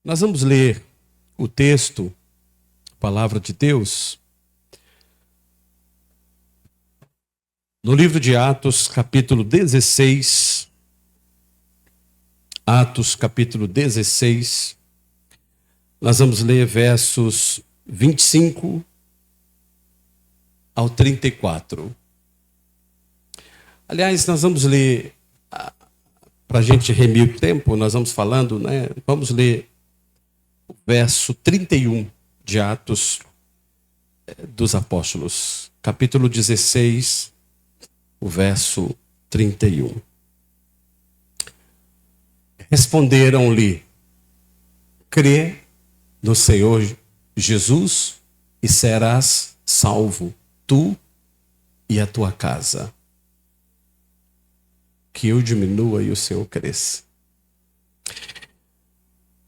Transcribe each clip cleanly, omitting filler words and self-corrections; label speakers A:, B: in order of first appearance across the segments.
A: Nós vamos ler o texto, a palavra de Deus, no livro de Atos, capítulo 16. Atos, capítulo 16. Nós vamos ler versos 25 ao 34. Aliás, nós vamos ler, para a gente remir o tempo, nós vamos falando, né? Vamos ler o verso 31 de Atos dos Apóstolos, capítulo 16, o verso 31. Responderam-lhe: crê no Senhor Jesus e serás salvo, tu e a tua casa. Que eu diminua e o Senhor cresça.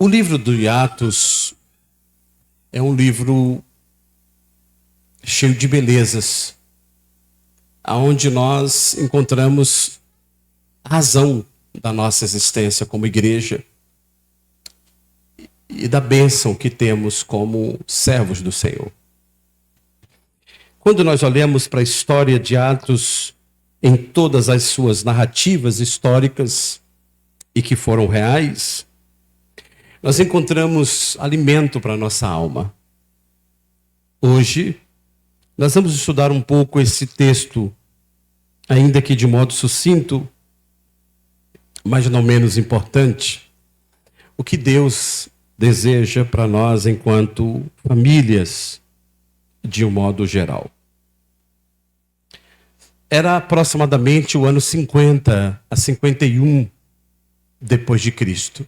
A: O livro de Atos é um livro cheio de belezas, onde nós encontramos a razão da nossa existência como igreja e da bênção que temos como servos do Senhor. Quando nós olhamos para a história de Atos, em todas as suas narrativas históricas e que foram reais, nós encontramos alimento para a nossa alma. Hoje, nós vamos estudar um pouco esse texto, ainda que de modo sucinto, mas não menos importante, o que Deus deseja para nós enquanto famílias, de um modo geral. Era aproximadamente o ano 50 a 51 depois de Cristo.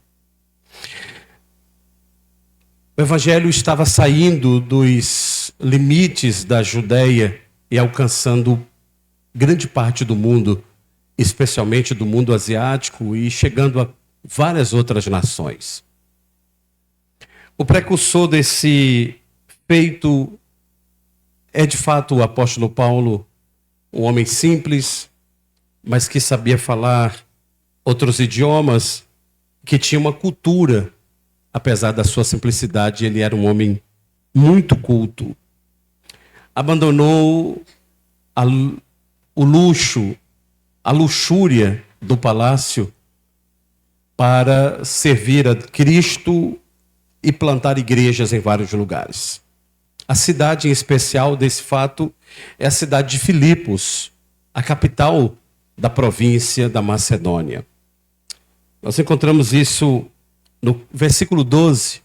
A: O evangelho estava saindo dos limites da Judéia e alcançando grande parte do mundo, especialmente do mundo asiático, e chegando a várias outras nações. O precursor desse feito é de fato o apóstolo Paulo, um homem simples, mas que sabia falar outros idiomas, que tinha uma cultura. Apesar da sua simplicidade, ele era um homem muito culto. Abandonou o luxo, a luxúria do palácio para servir a Cristo e plantar igrejas em vários lugares. A cidade em especial desse fato é a cidade de Filipos, a capital da província da Macedônia. Nós encontramos isso no versículo 12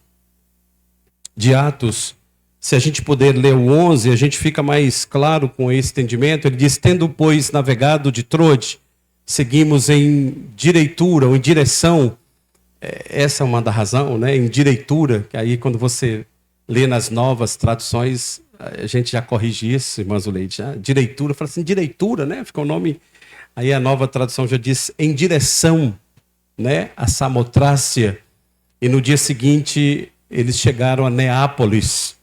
A: de Atos. Se a gente puder ler o 11, a gente fica mais claro com esse entendimento. Ele diz: tendo, pois, navegado de Troade, seguimos em direitura ou em direção. Essa é uma da razão, né? Em direitura, que aí quando você lê nas novas traduções, a gente já corrige isso, irmã Zuleide. Direitura, fala assim, direitura, né? Fica o nome. Aí a nova tradução já diz em direção, né? A Samotrácia. E no dia seguinte, eles chegaram a Neápolis.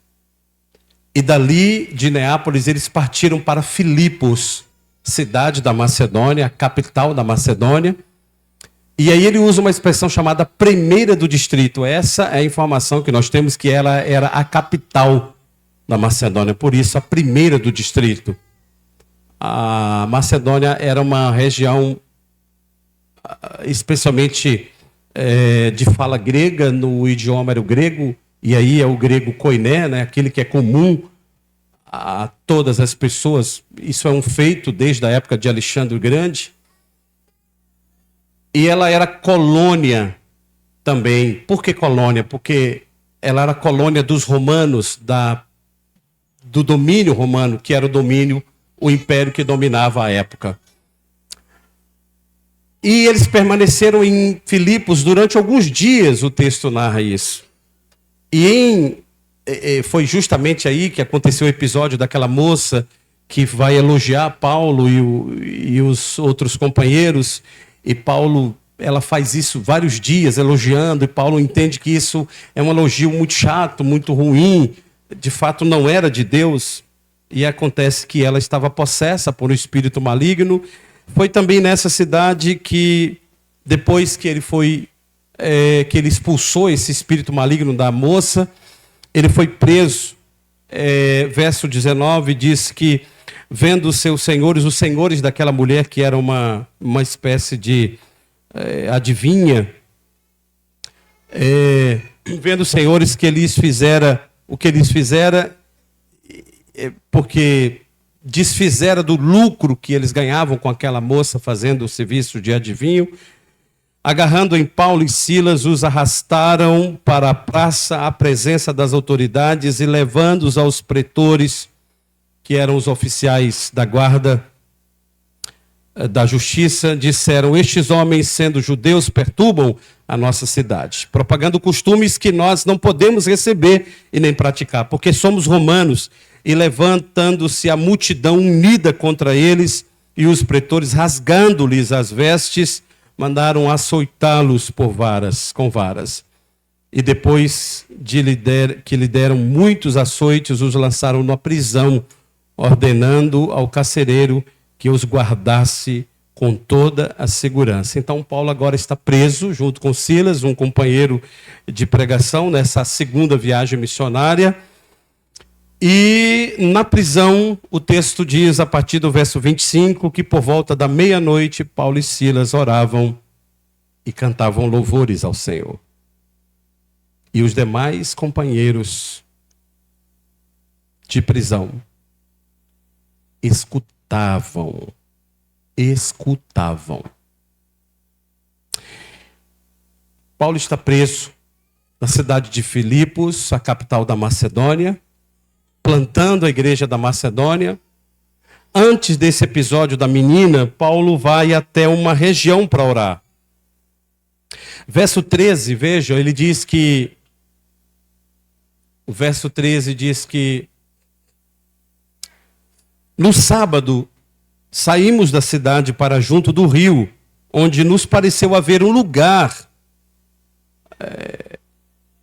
A: E dali, de Neápolis, eles partiram para Filipos, cidade da Macedônia, a capital da Macedônia. E aí ele usa uma expressão chamada primeira do distrito. Essa é a informação que nós temos, que ela era a capital da Macedônia. Por isso, a primeira do distrito. A Macedônia era uma região especialmente de fala grega, no idioma era o grego, e aí é o grego koiné, né? Aquele que é comum a todas as pessoas. Isso é um feito desde a época de Alexandre o Grande. E ela era colônia também. Por que colônia? Porque ela era colônia dos romanos, do domínio romano, que era o império que dominava a época. E eles permaneceram em Filipos durante alguns dias, o texto narra isso. E foi justamente aí que aconteceu o episódio daquela moça que vai elogiar Paulo e os outros companheiros. E Paulo, ela faz isso vários dias, elogiando, e Paulo entende que isso é um elogio muito chato, muito ruim, de fato não era de Deus. E acontece que ela estava possessa por um espírito maligno. Foi também nessa cidade que, depois que ele foi que ele expulsou esse espírito maligno da moça. Ele foi preso. Verso 19 diz que, vendo os seus senhores, os senhores daquela mulher, que era uma espécie de adivinha, vendo os senhores que eles fizera o que eles fizera, porque desfizera do lucro que eles ganhavam com aquela moça fazendo o serviço de adivinho, agarrando em Paulo e Silas, os arrastaram para a praça à presença das autoridades e, levando-os aos pretores, que eram os oficiais da guarda da justiça, disseram: estes homens, sendo judeus, perturbam a nossa cidade, propagando costumes que nós não podemos receber e nem praticar, porque somos romanos. E levantando-se a multidão unida contra eles, e os pretores, rasgando-lhes as vestes, mandaram açoitá-los com varas. E depois que lhe deram muitos açoites, os lançaram na prisão, ordenando ao carcereiro que os guardasse com toda a segurança. Então Paulo agora está preso, junto com Silas, um companheiro de pregação, nessa segunda viagem missionária. E na prisão, o texto diz, a partir do verso 25, que por volta da meia-noite, Paulo e Silas oravam e cantavam louvores ao Senhor. E os demais companheiros de prisão escutavam. Paulo está preso na cidade de Filipos, a capital da Macedônia, plantando a igreja da Macedônia. Antes desse episódio da menina, Paulo vai até uma região para orar. Verso 13, veja, ele diz que... O verso 13 diz que... No sábado, saímos da cidade para junto do rio, onde nos pareceu haver um lugar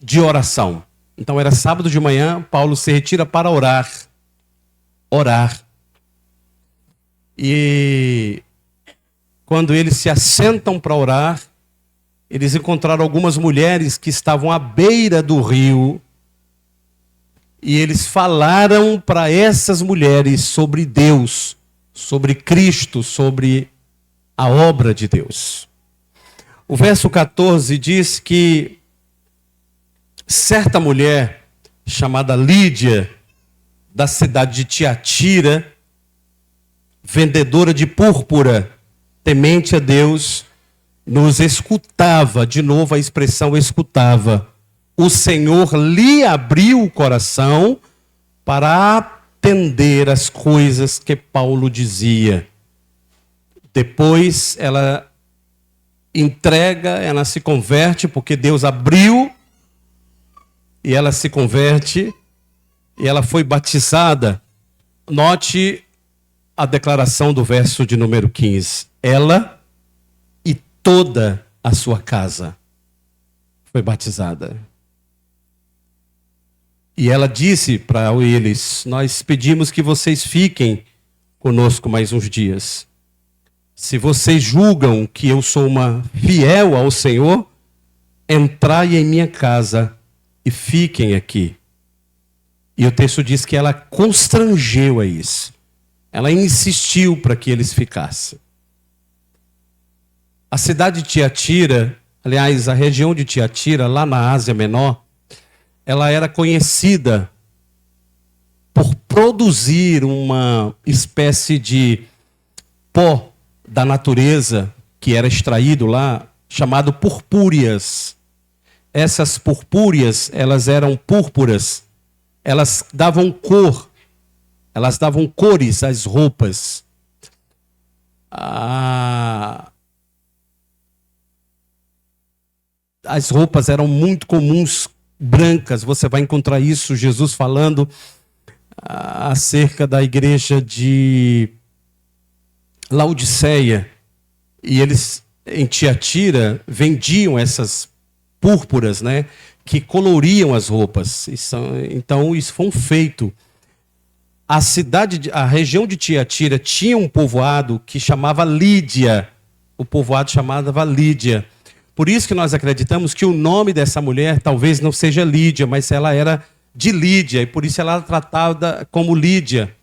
A: de oração. Então era sábado de manhã, Paulo se retira para orar. E quando eles se assentam para orar, eles encontraram algumas mulheres que estavam à beira do rio. E eles falaram para essas mulheres sobre Deus, sobre Cristo, sobre a obra de Deus. O verso 14 diz que certa mulher, chamada Lídia, da cidade de Tiatira, vendedora de púrpura, temente a Deus, nos escutava. De novo a expressão escutava. O Senhor lhe abriu o coração para atender as coisas que Paulo dizia. Depois ela entrega, ela se converte, porque Deus abriu, e ela se converte, e ela foi batizada. Note a declaração do verso de número 15. Ela e toda a sua casa foi batizada. E ela disse para eles: nós pedimos que vocês fiquem conosco mais uns dias. Se vocês julgam que eu sou uma fiel ao Senhor, entrai em minha casa e fiquem aqui. E o texto diz que ela constrangeu a isso. Ela insistiu para que eles ficassem. A cidade de Tiatira, aliás, a região de Tiatira, lá na Ásia Menor, ela era conhecida por produzir uma espécie de pó da natureza que era extraído lá, chamado purpúreas. Essas purpúreas, elas eram púrpuras, elas davam cor, elas davam cores às roupas. As roupas eram muito comuns, brancas. Você vai encontrar isso, Jesus falando acerca da igreja de Laodiceia. E eles, em Tiatira, vendiam essas púrpuras, né, que coloriam as roupas. Então, isso foi um feito. A região de Tiatira tinha um povoado que chamava Lídia. O povoado chamava Lídia. Por isso que nós acreditamos que o nome dessa mulher talvez não seja Lídia, mas ela era de Lídia, e por isso ela era tratada como Lídia,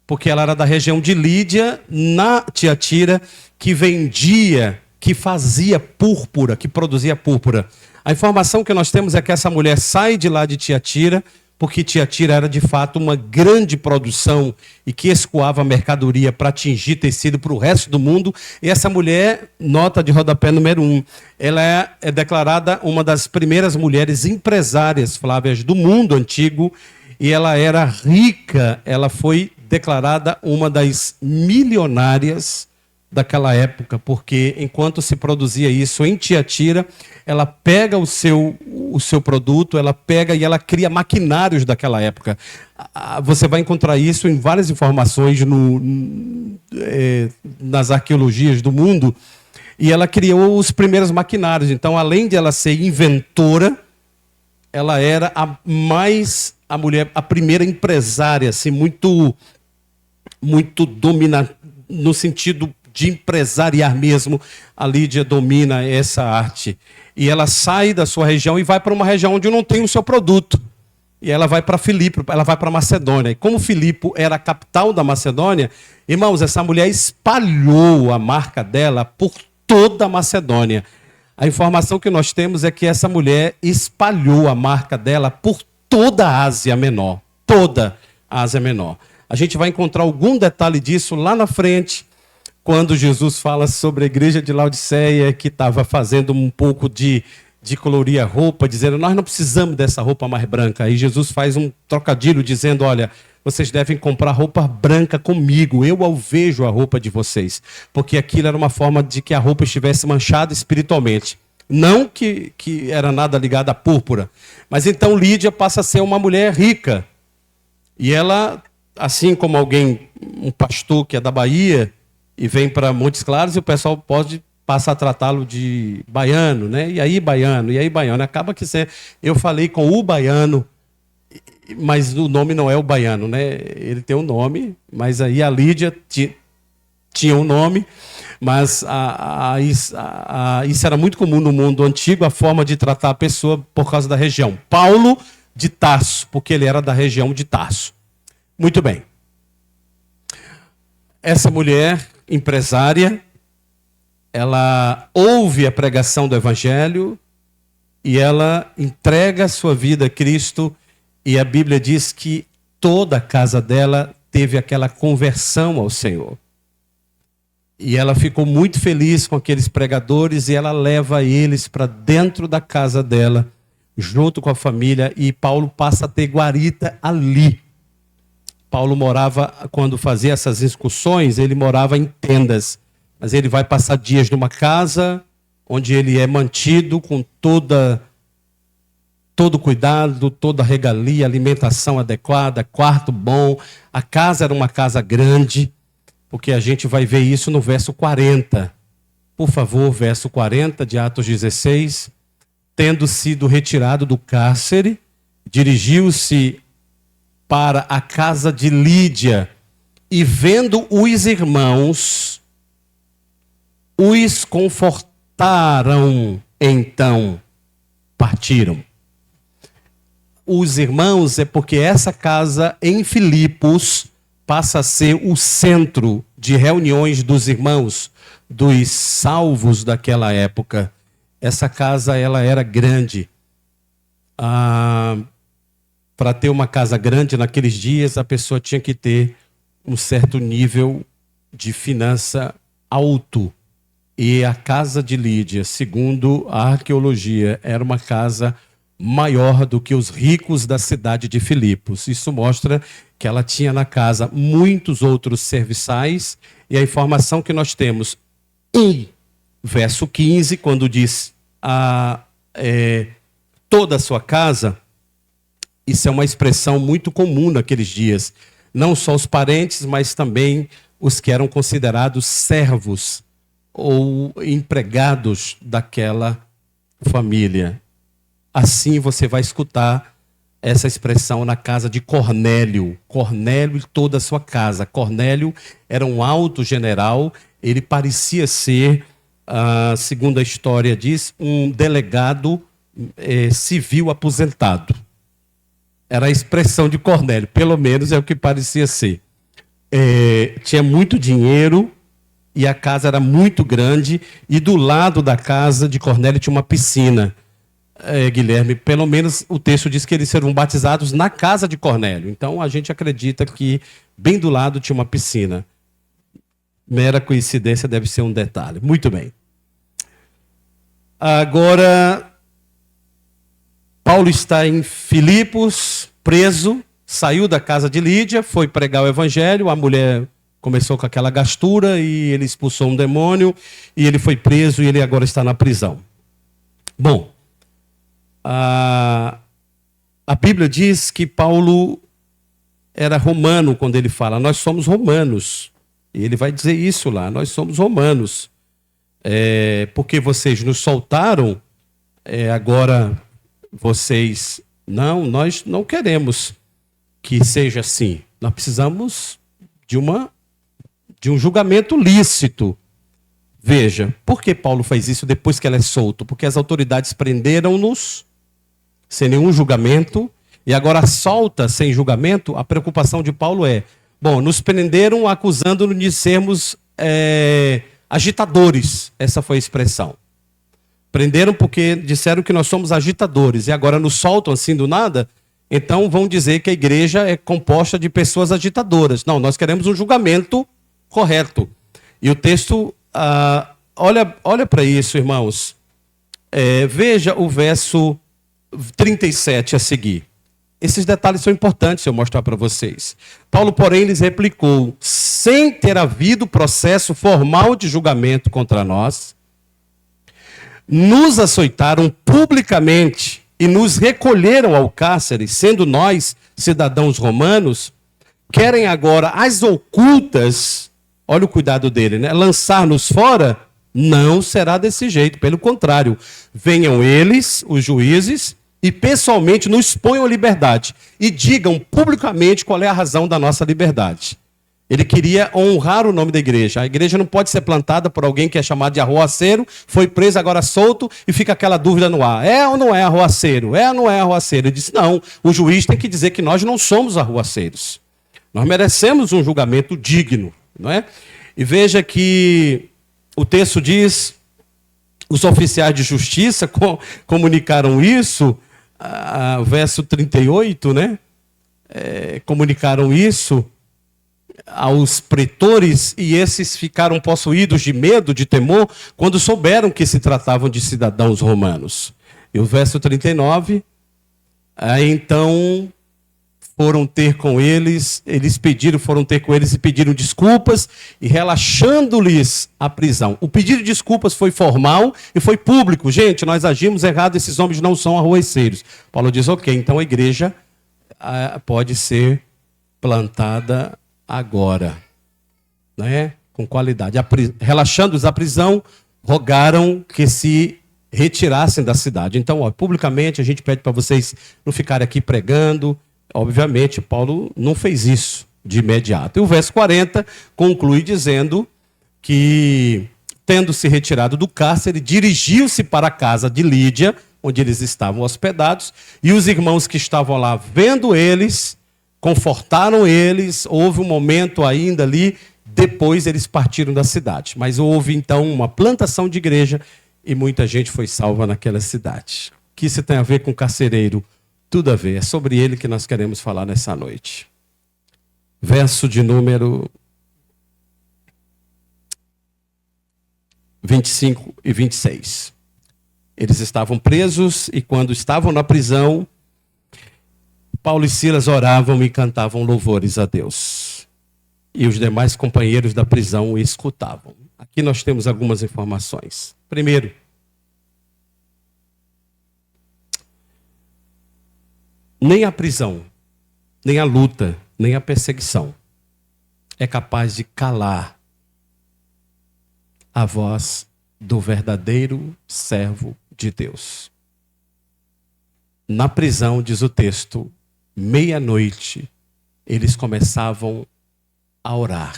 A: porque ela era da região de Lídia, na Tiatira, que vendia, que fazia púrpura, que produzia púrpura. A informação que nós temos é que essa mulher sai de lá de Tiatira, porque Tiatira era de fato uma grande produção e que escoava mercadoria para atingir tecido para o resto do mundo. E essa mulher, nota de rodapé número 1, ela é declarada uma das primeiras mulheres empresárias, Flávias, do mundo antigo, e ela era rica, ela foi declarada uma das milionárias daquela época, porque enquanto se produzia isso em Tiatira, ela pega o seu produto, ela pega e ela cria maquinários daquela época. Você vai encontrar isso em várias informações nas arqueologias do mundo, e ela criou os primeiros maquinários. Então, além de ela ser inventora, ela era a primeira empresária, assim, muito dominante, no sentido de empresariar mesmo. A Lídia domina essa arte. E ela sai da sua região e vai para uma região onde não tem o seu produto. E ela vai para Filipe, ela vai para Macedônia. E como Filipe era a capital da Macedônia, irmãos, essa mulher espalhou a marca dela por toda a Macedônia. A informação que nós temos é que essa mulher espalhou a marca dela por toda a Ásia Menor. Toda a Ásia Menor. A gente vai encontrar algum detalhe disso lá na frente, quando Jesus fala sobre a igreja de Laodiceia, que estava fazendo um pouco de colorir a roupa, dizendo, nós não precisamos dessa roupa mais branca. Aí Jesus faz um trocadilho, dizendo, olha, vocês devem comprar roupa branca comigo, eu alvejo a roupa de vocês. Porque aquilo era uma forma de que a roupa estivesse manchada espiritualmente. Não que era nada ligado à púrpura. Mas então Lídia passa a ser uma mulher rica. E ela, assim como um pastor que é da Bahia, e vem para Montes Claros, e o pessoal passa a tratá-lo de baiano, né? E aí, baiano. Acaba que eu falei com o baiano, mas o nome não é o baiano, né? Ele tem um nome, mas aí a Lídia tinha um nome, mas isso era muito comum no mundo antigo, a forma de tratar a pessoa por causa da região. Paulo de Tarso, porque ele era da região de Tarso. Muito bem. Essa mulher empresária, ela ouve a pregação do Evangelho e ela entrega a sua vida a Cristo, e a Bíblia diz que toda a casa dela teve aquela conversão ao Senhor. E ela ficou muito feliz com aqueles pregadores e ela leva eles para dentro da casa dela, junto com a família, e Paulo passa a ter guarita ali. Paulo morava, quando fazia essas excursões, ele morava em tendas. Mas ele vai passar dias numa casa, onde ele é mantido com todo cuidado, toda regalia, alimentação adequada, quarto bom. A casa era uma casa grande, porque a gente vai ver isso no verso 40. Por favor, verso 40 de Atos 16. Tendo sido retirado do cárcere, dirigiu-se para a casa de Lídia, e vendo os irmãos, os confortaram, então partiram. Os irmãos é porque essa casa em Filipos passa a ser o centro de reuniões dos irmãos, dos salvos daquela época. Essa casa, ela era grande. Para ter uma casa grande naqueles dias, a pessoa tinha que ter um certo nível de finança alto. E a casa de Lídia, segundo a arqueologia, era uma casa maior do que os ricos da cidade de Filipos. Isso mostra que ela tinha na casa muitos outros serviçais, e a informação que nós temos em verso 15, quando diz toda a sua casa, isso é uma expressão muito comum naqueles dias. Não só os parentes, mas também os que eram considerados servos ou empregados daquela família. Assim você vai escutar essa expressão na casa de Cornélio. Cornélio e toda a sua casa. Cornélio era um alto general, ele parecia ser segundo a história diz, um delegado civil aposentado. Era a expressão de Cornélio, pelo menos é o que parecia ser. Tinha muito dinheiro e a casa era muito grande, e do lado da casa de Cornélio tinha uma piscina. Guilherme, pelo menos o texto diz que eles serão batizados na casa de Cornélio. Então a gente acredita que bem do lado tinha uma piscina. Mera coincidência, deve ser um detalhe. Muito bem. Agora, Paulo está em Filipos, preso, saiu da casa de Lídia, foi pregar o evangelho, a mulher começou com aquela gastura e ele expulsou um demônio e ele foi preso e ele agora está na prisão. Bom, a Bíblia diz que Paulo era romano quando ele fala, nós somos romanos. E ele vai dizer isso lá, nós somos romanos. Porque vocês nos soltaram, agora vocês... Não, nós não queremos que seja assim. Nós precisamos de um julgamento lícito. Veja, por que Paulo faz isso depois que ele é solto? Porque as autoridades prenderam-nos sem nenhum julgamento, e agora solta sem julgamento. A preocupação de Paulo bom, nos prenderam acusando-nos de sermos agitadores. Essa foi a expressão. Prenderam porque disseram que nós somos agitadores, e agora nos soltam assim do nada. Então vão dizer que a igreja é composta de pessoas agitadoras. Não, nós queremos um julgamento correto. E o texto, olha para isso, irmãos. Veja o verso 37 a seguir. Esses detalhes são importantes eu mostrar para vocês. Paulo, porém, lhes replicou, sem ter havido processo formal de julgamento contra nós, nos açoitaram publicamente e nos recolheram ao cárcere, sendo nós, cidadãos romanos, querem agora as ocultas, olha o cuidado dele, né? Lançar-nos fora, não será desse jeito, pelo contrário, venham eles, os juízes, e pessoalmente nos ponham a liberdade e digam publicamente qual é a razão da nossa liberdade. Ele queria honrar o nome da igreja. A igreja não pode ser plantada por alguém que é chamado de arruaceiro, foi preso, agora solto, e fica aquela dúvida no ar. É ou não é arruaceiro? É ou não é arruaceiro? Ele disse, não, o juiz tem que dizer que nós não somos arruaceiros. Nós merecemos um julgamento digno, não é? E veja que o texto diz, os oficiais de justiça comunicaram isso, verso 38, né? Comunicaram isso aos pretores, e esses ficaram possuídos de medo, de temor, quando souberam que se tratavam de cidadãos romanos. E o verso 39, então foram ter com eles, foram ter com eles e pediram desculpas, e relaxando-lhes a prisão. O pedido de desculpas foi formal e foi público. Gente, nós agimos errado, esses homens não são arruaceiros. Paulo diz, ok, então a igreja pode ser plantada agora, né? Com qualidade. Relaxando-os a prisão, rogaram que se retirassem da cidade. Então, publicamente, a gente pede para vocês não ficarem aqui pregando. Obviamente, Paulo não fez isso de imediato. E o verso 40 conclui dizendo que, tendo se retirado do cárcere, dirigiu-se para a casa de Lídia, onde eles estavam hospedados, e os irmãos que estavam lá, vendo eles, confortaram eles. Houve um momento ainda ali, depois eles partiram da cidade. Mas houve então uma plantação de igreja e muita gente foi salva naquela cidade. O que isso tem a ver com o carcereiro? Tudo a ver. É sobre ele que nós queremos falar nessa noite. Verso de número 25 e 26. Eles estavam presos e quando estavam na prisão, Paulo e Silas oravam e cantavam louvores a Deus. E os demais companheiros da prisão escutavam. Aqui nós temos algumas informações. Primeiro, nem a prisão, nem a luta, nem a perseguição é capaz de calar a voz do verdadeiro servo de Deus. Na prisão, diz o texto, meia-noite, eles começavam a orar.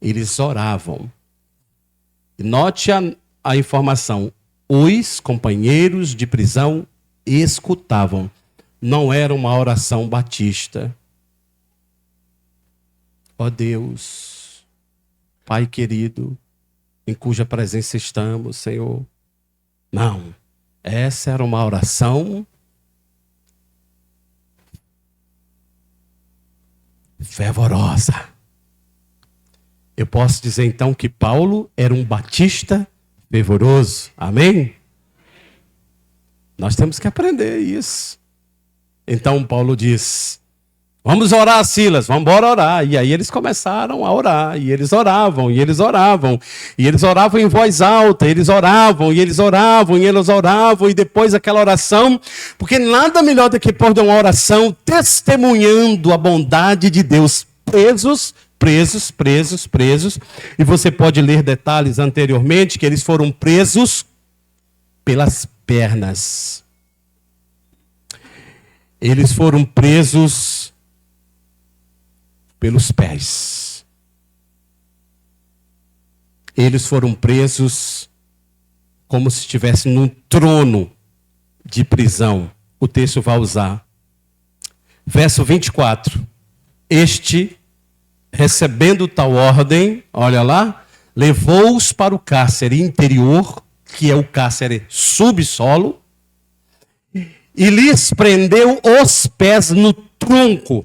A: Eles oravam. Note a informação. Os companheiros de prisão escutavam. Não era uma oração batista. Ó Deus, Pai querido, em cuja presença estamos, Senhor. Não, essa era uma oração fervorosa. Eu posso dizer então que Paulo era um batista fervoroso. Amém? Nós temos que aprender isso. Então Paulo diz: vamos orar, Silas, vamos embora orar. E aí eles começaram a orar, e eles oravam, e eles oravam, e eles oravam em voz alta, eles oravam, e eles oravam, e eles oravam, e depois aquela oração, porque nada melhor do que pôr de uma oração testemunhando a bondade de Deus, presos, e você pode ler detalhes anteriormente, que eles foram presos pelas pernas. Eles foram presos pelos pés. Eles foram presos como se estivessem num trono de prisão. O texto vai usar. Verso 24. Este, recebendo tal ordem, olha lá, levou-os para o cárcere interior, que é o cárcere subsolo, e lhes prendeu os pés no tronco.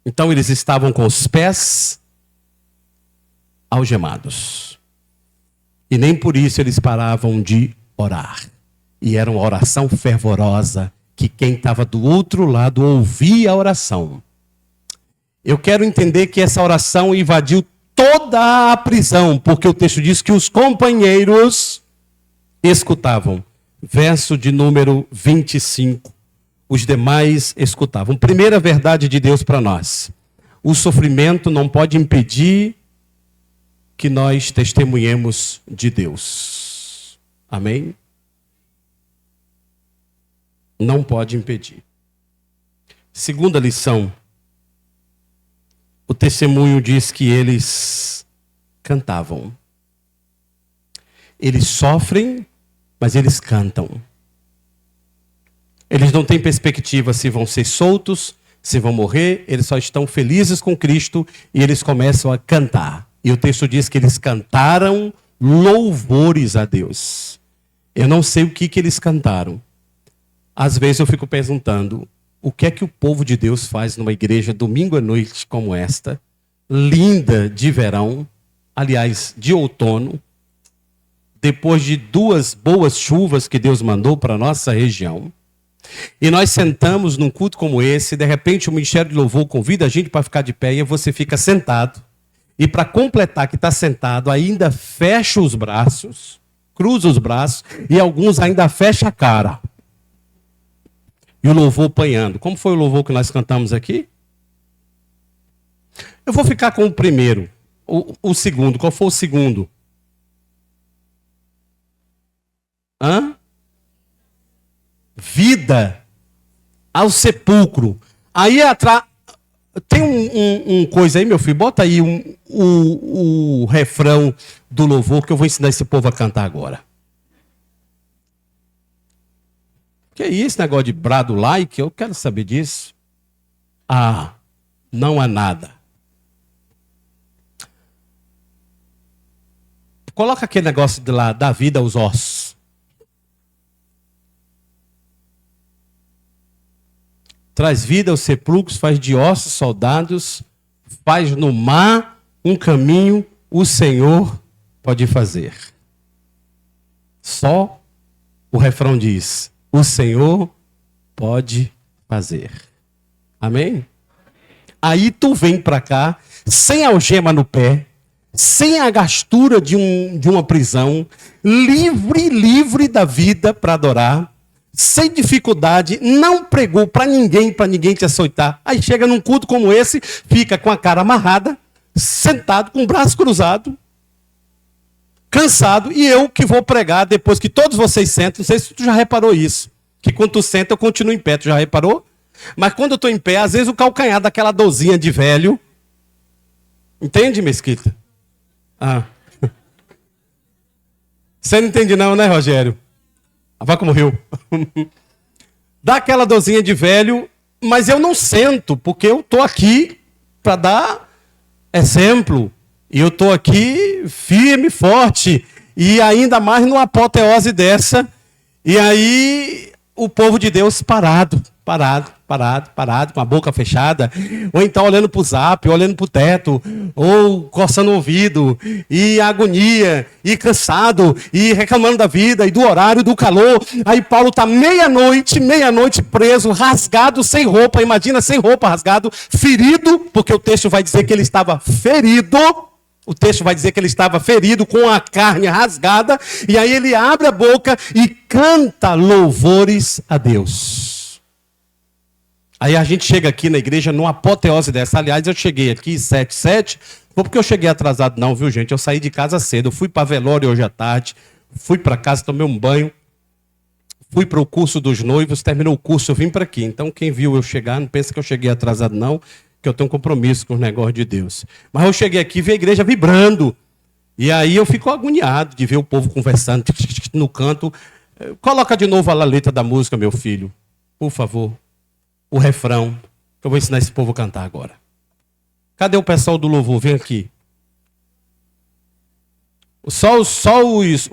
A: Então eles estavam com os pés algemados. E nem por isso eles paravam de orar. E era uma oração fervorosa, que quem estava do outro lado ouvia a oração. Eu quero entender que essa oração invadiu toda a prisão, porque o texto diz que os companheiros escutavam. Verso de número 25. Os demais escutavam. Primeira verdade de Deus para nós. O sofrimento não pode impedir que nós testemunhemos de Deus. Amém? Não pode impedir. Segunda lição. O testemunho diz que eles cantavam. Eles sofrem, mas eles cantam. Eles não têm perspectiva se vão ser soltos, se vão morrer. Eles só estão felizes com Cristo e eles começam a cantar. E o texto diz que eles cantaram louvores a Deus. Eu não sei o que eles cantaram. Às vezes eu fico perguntando, o que é que o povo de Deus faz numa igreja domingo à noite como esta, linda de verão, aliás, de outono, depois de 2 boas chuvas que Deus mandou para a nossa região, e nós sentamos num culto como esse, de repente o Ministério de Louvor convida a gente para ficar de pé e você fica sentado, e para completar que está sentado, ainda fecha os braços, cruza os braços, e alguns ainda fecham a cara. E o louvor apanhando. Como foi o louvor que nós cantamos aqui? Eu vou ficar com o primeiro. O segundo. Qual foi o segundo? Vida ao sepulcro. Aí atrás. Tem um coisa aí, meu filho. Bota aí o refrão do louvor que eu vou ensinar esse povo a cantar agora. Que é isso, negócio de brado like? Eu quero saber disso. Não há nada. Coloca aquele negócio de lá, da vida aos ossos. Traz vida aos sepulcros, faz de ossos soldados, faz no mar um caminho, o Senhor pode fazer. Só o refrão diz: o Senhor pode fazer. Amém? Aí tu vem para cá, sem algema no pé, sem a gastura de uma prisão, livre da vida para adorar, sem dificuldade, não pregou para ninguém te açoitar. Aí chega num culto como esse, fica com a cara amarrada, sentado, com o braço cruzado, cansado, e eu que vou pregar depois que todos vocês sentam. Não sei se tu já reparou isso, que quando tu senta eu continuo em pé. Tu já reparou? Mas quando eu estou em pé, às vezes o calcanhar daquela dorzinha de velho. Entende, Mesquita? Você não entende não, né, Rogério? A vaca morreu. Dá aquela dorzinha de velho, mas eu não sento, porque eu estou aqui para dar exemplo. E eu estou aqui firme, forte, e ainda mais numa apoteose dessa. E aí o povo de Deus parado, com a boca fechada, ou então olhando para o zap, olhando para o teto, ou coçando o ouvido, e agonia, e cansado, e reclamando da vida, e do horário, do calor. Aí Paulo está meia-noite preso, rasgado, sem roupa, imagina, sem roupa, rasgado, ferido, porque o texto vai dizer que ele estava ferido. O texto vai dizer que ele estava ferido, com a carne rasgada, e aí ele abre a boca e canta louvores a Deus. Aí a gente chega aqui na igreja numa apoteose dessa. Aliás, eu cheguei aqui 7h07, não porque eu cheguei atrasado não, viu gente? Eu saí de casa cedo, eu fui para velório hoje à tarde, fui para casa, tomei um banho, fui para o curso dos noivos, terminou o curso, eu vim para aqui. Então quem viu eu chegar, não pensa que eu cheguei atrasado não, que eu tenho um compromisso com os negócios de Deus. Mas eu cheguei aqui e vi a igreja vibrando. E aí eu fico agoniado de ver o povo conversando no canto. Coloca de novo a letra da música, meu filho. Por favor. O refrão. Que eu vou ensinar esse povo a cantar agora. Cadê o pessoal do louvor? Vem aqui. Só os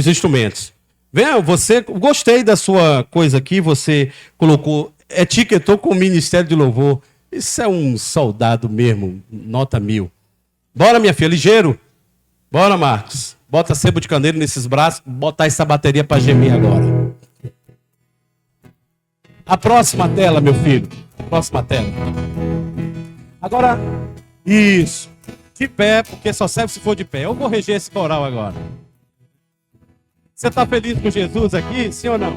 A: instrumentos. Vem, você, gostei da sua coisa aqui. Você colocou, etiquetou com o Ministério de Louvor. Isso é um soldado mesmo, nota 1000. Bora, minha filha, ligeiro. Bora, Marcos. Bota sebo de candeeiro nesses braços, botar essa bateria para gemer agora. A próxima tela, meu filho. Próxima tela. Agora, isso. De pé, porque só serve se for de pé. Eu vou reger esse coral agora. Você está feliz com Jesus aqui, sim ou não?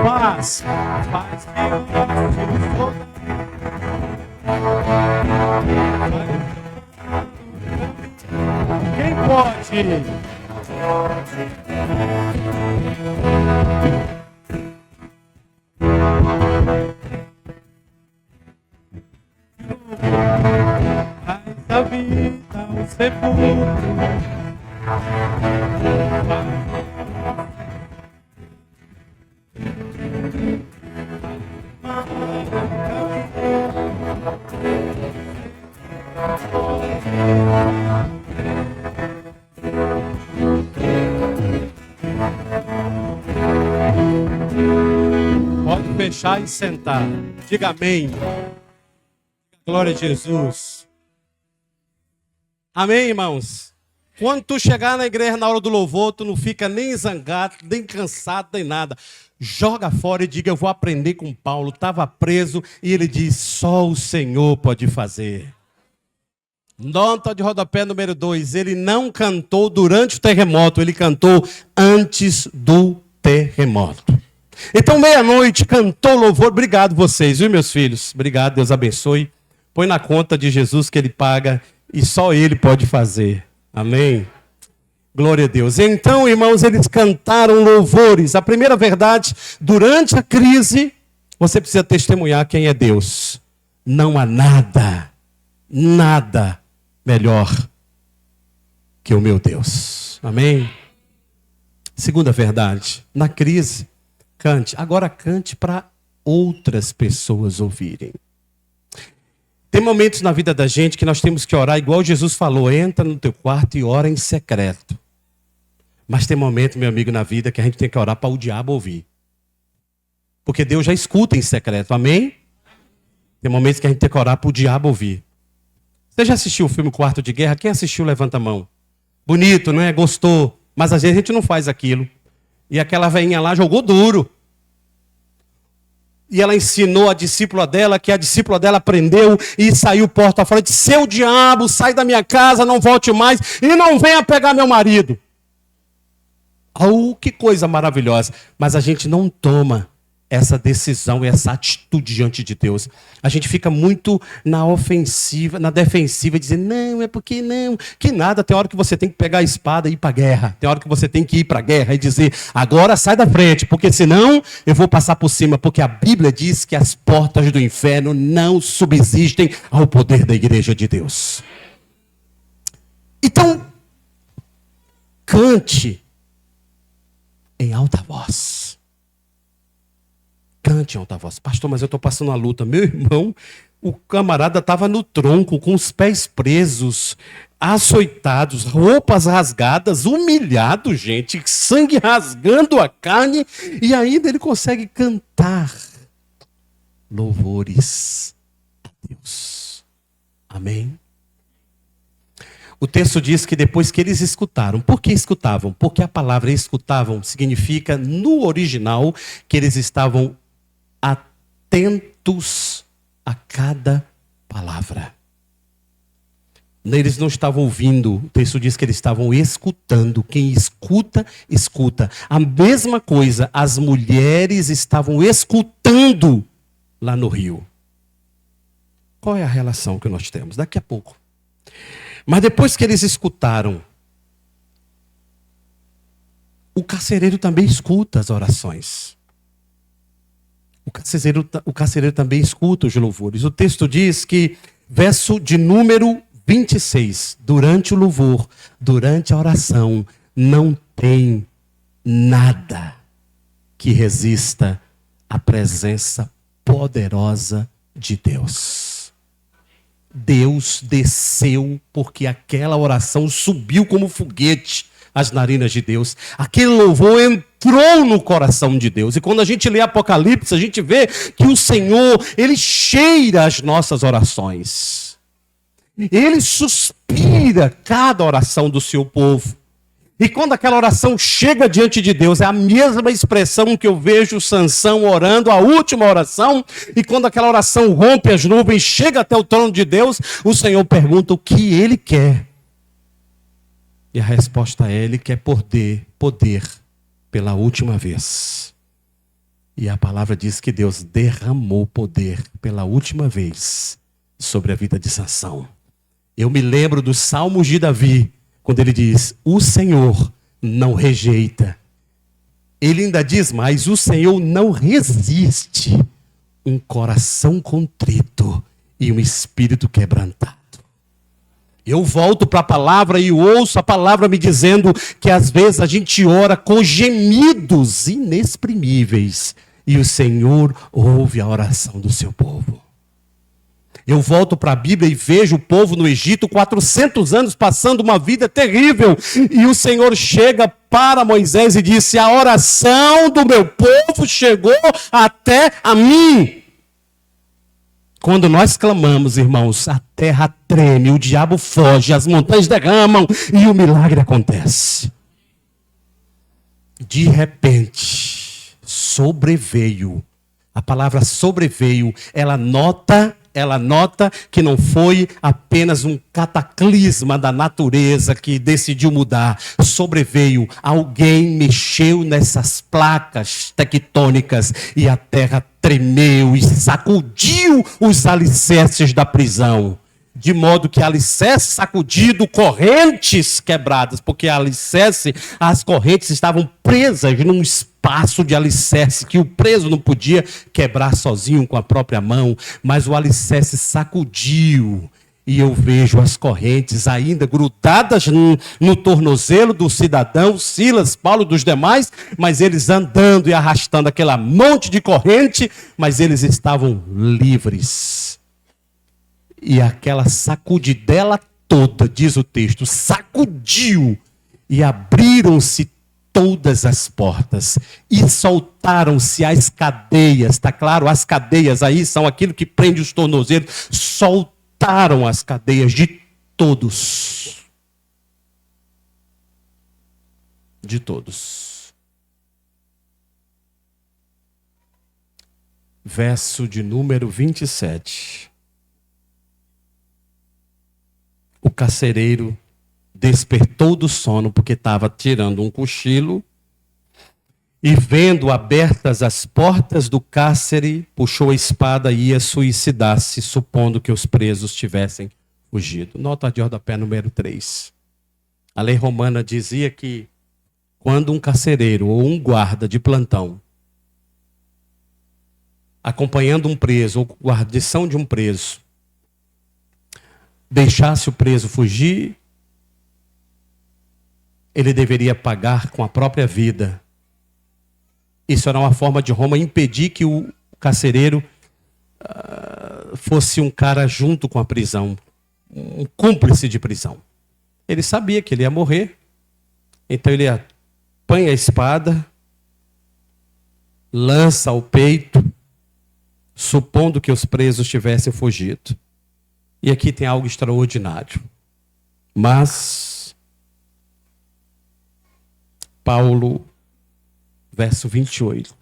A: Faz que eu sou. Quem pode? Faz a vida um sepulcro. Pode fechar e sentar. Diga amém. Glória a Jesus. Amém, irmãos? Quando tu chegar na igreja na hora do louvor, tu não fica nem zangado, nem cansado, nem nada. Joga fora e diga, eu vou aprender com Paulo. Estava preso e ele diz, só o Senhor pode fazer. Nota de rodapé número 2. Ele não cantou durante o terremoto, ele cantou antes do terremoto. Então, meia-noite, cantou louvor. Obrigado vocês, viu, meus filhos? Obrigado, Deus abençoe. Põe na conta de Jesus que ele paga e só ele pode fazer. Amém? Glória a Deus. Então, irmãos, eles cantaram louvores. A primeira verdade, durante a crise, você precisa testemunhar quem é Deus. Não há nada melhor que o meu Deus. Amém? Segunda verdade, na crise, cante. Agora cante para outras pessoas ouvirem. Tem momentos na vida da gente que nós temos que orar, igual Jesus falou, entra no teu quarto e ora em secreto. Mas tem momento, meu amigo, na vida que a gente tem que orar para o diabo ouvir. Porque Deus já escuta em secreto, amém? Tem momentos que a gente tem que orar para o diabo ouvir. Você já assistiu o filme Quarto de Guerra? Quem assistiu, levanta a mão. Bonito, não é? Gostou. Mas às vezes a gente não faz aquilo. E aquela velhinha lá jogou duro. E ela ensinou a discípula dela, que a discípula dela aprendeu e saiu porta fora. Disse, seu diabo, sai da minha casa, não volte mais e não venha pegar meu marido. Oh, que coisa maravilhosa. Mas a gente não toma essa decisão e essa atitude diante de Deus. A gente fica muito na ofensiva, na defensiva, dizendo, não, é porque não, que nada, tem hora que você tem que pegar a espada e ir para a guerra, tem hora que você tem que ir para a guerra e dizer, agora sai da frente, porque senão eu vou passar por cima, porque a Bíblia diz que as portas do inferno não subsistem ao poder da igreja de Deus. Então, cante em alta voz. Cante em alta voz. Pastor, mas eu estou passando uma luta. Meu irmão, o camarada estava no tronco, com os pés presos, açoitados, roupas rasgadas, humilhado, gente, sangue rasgando a carne, e ainda ele consegue cantar louvores a Deus. Amém? O texto diz que depois que eles escutaram, por que escutavam? Porque a palavra escutavam significa, no original, que eles estavam atentos a cada palavra. Eles não estavam ouvindo, o texto diz que eles estavam escutando. Quem escuta, escuta. A mesma coisa, as mulheres estavam escutando lá no rio. Qual é a relação que nós temos? Daqui a pouco. Mas depois que eles escutaram, o carcereiro também escuta as orações. O carcereiro também escuta os louvores. O texto diz que, verso de número 26, durante o louvor, durante a oração, não tem nada que resista à presença poderosa de Deus. Deus desceu porque aquela oração subiu como foguete às narinas de Deus. Aquele louvor entrou no coração de Deus. E quando a gente lê Apocalipse, a gente vê que o Senhor, Ele cheira as nossas orações. Ele suspira cada oração do seu povo. E quando aquela oração chega diante de Deus, é a mesma expressão que eu vejo Sansão orando a última oração. E quando aquela oração rompe as nuvens, chega até o trono de Deus, o Senhor pergunta o que ele quer. E a resposta é, ele quer poder pela última vez. E a palavra diz que Deus derramou poder pela última vez sobre a vida de Sansão. Eu me lembro dos Salmos de Davi, quando ele diz, o Senhor não rejeita. Ele ainda diz mais, o Senhor não resiste um coração contrito e um espírito quebrantado. Eu volto para a palavra e ouço a palavra me dizendo que às vezes a gente ora com gemidos inexprimíveis e o Senhor ouve a oração do seu povo. Eu volto para a Bíblia e vejo o povo no Egito, 400 anos passando uma vida terrível. E o Senhor chega para Moisés e disse, a oração do meu povo chegou até a mim. Quando nós clamamos, irmãos, a terra treme, o diabo foge, as montanhas derramam e o milagre acontece. De repente, sobreveio. A palavra sobreveio, ela nota que não foi apenas um cataclisma da natureza que decidiu mudar. Sobreveio, alguém mexeu nessas placas tectônicas e a terra tremeu e sacudiu os alicerces da prisão. De modo que alicerce sacudido, correntes quebradas, porque as correntes estavam presas num espaço de alicerce que o preso não podia quebrar sozinho com a própria mão, mas o alicerce sacudiu. E eu vejo as correntes ainda grudadas no tornozelo do cidadão, Silas, Paulo e dos demais, mas eles andando e arrastando aquele monte de corrente, mas eles estavam livres. E aquela sacudidela toda, diz o texto, sacudiu e abriram-se todas as portas e soltaram-se as cadeias, tá claro? As cadeias aí são aquilo que prende os tornozelos, soltaram as cadeias de todos. De todos. Verso de número 27. O carcereiro despertou do sono porque estava tirando um cochilo E vendo abertas as portas do cárcere, puxou a espada e ia suicidar-se, supondo que os presos tivessem fugido. Nota de rodapé número 3. A lei romana dizia que quando um carcereiro ou um guarda de plantão, acompanhando um preso ou guarnição de um preso, deixasse o preso fugir, ele deveria pagar com a própria vida. Isso era uma forma de Roma impedir que o carcereiro fosse um cara junto com a prisão, um cúmplice de prisão. Ele sabia que ele ia morrer, então ele apanha a espada, lança ao peito, supondo que os presos tivessem fugido. E aqui tem algo extraordinário. Mas Paulo, verso 28,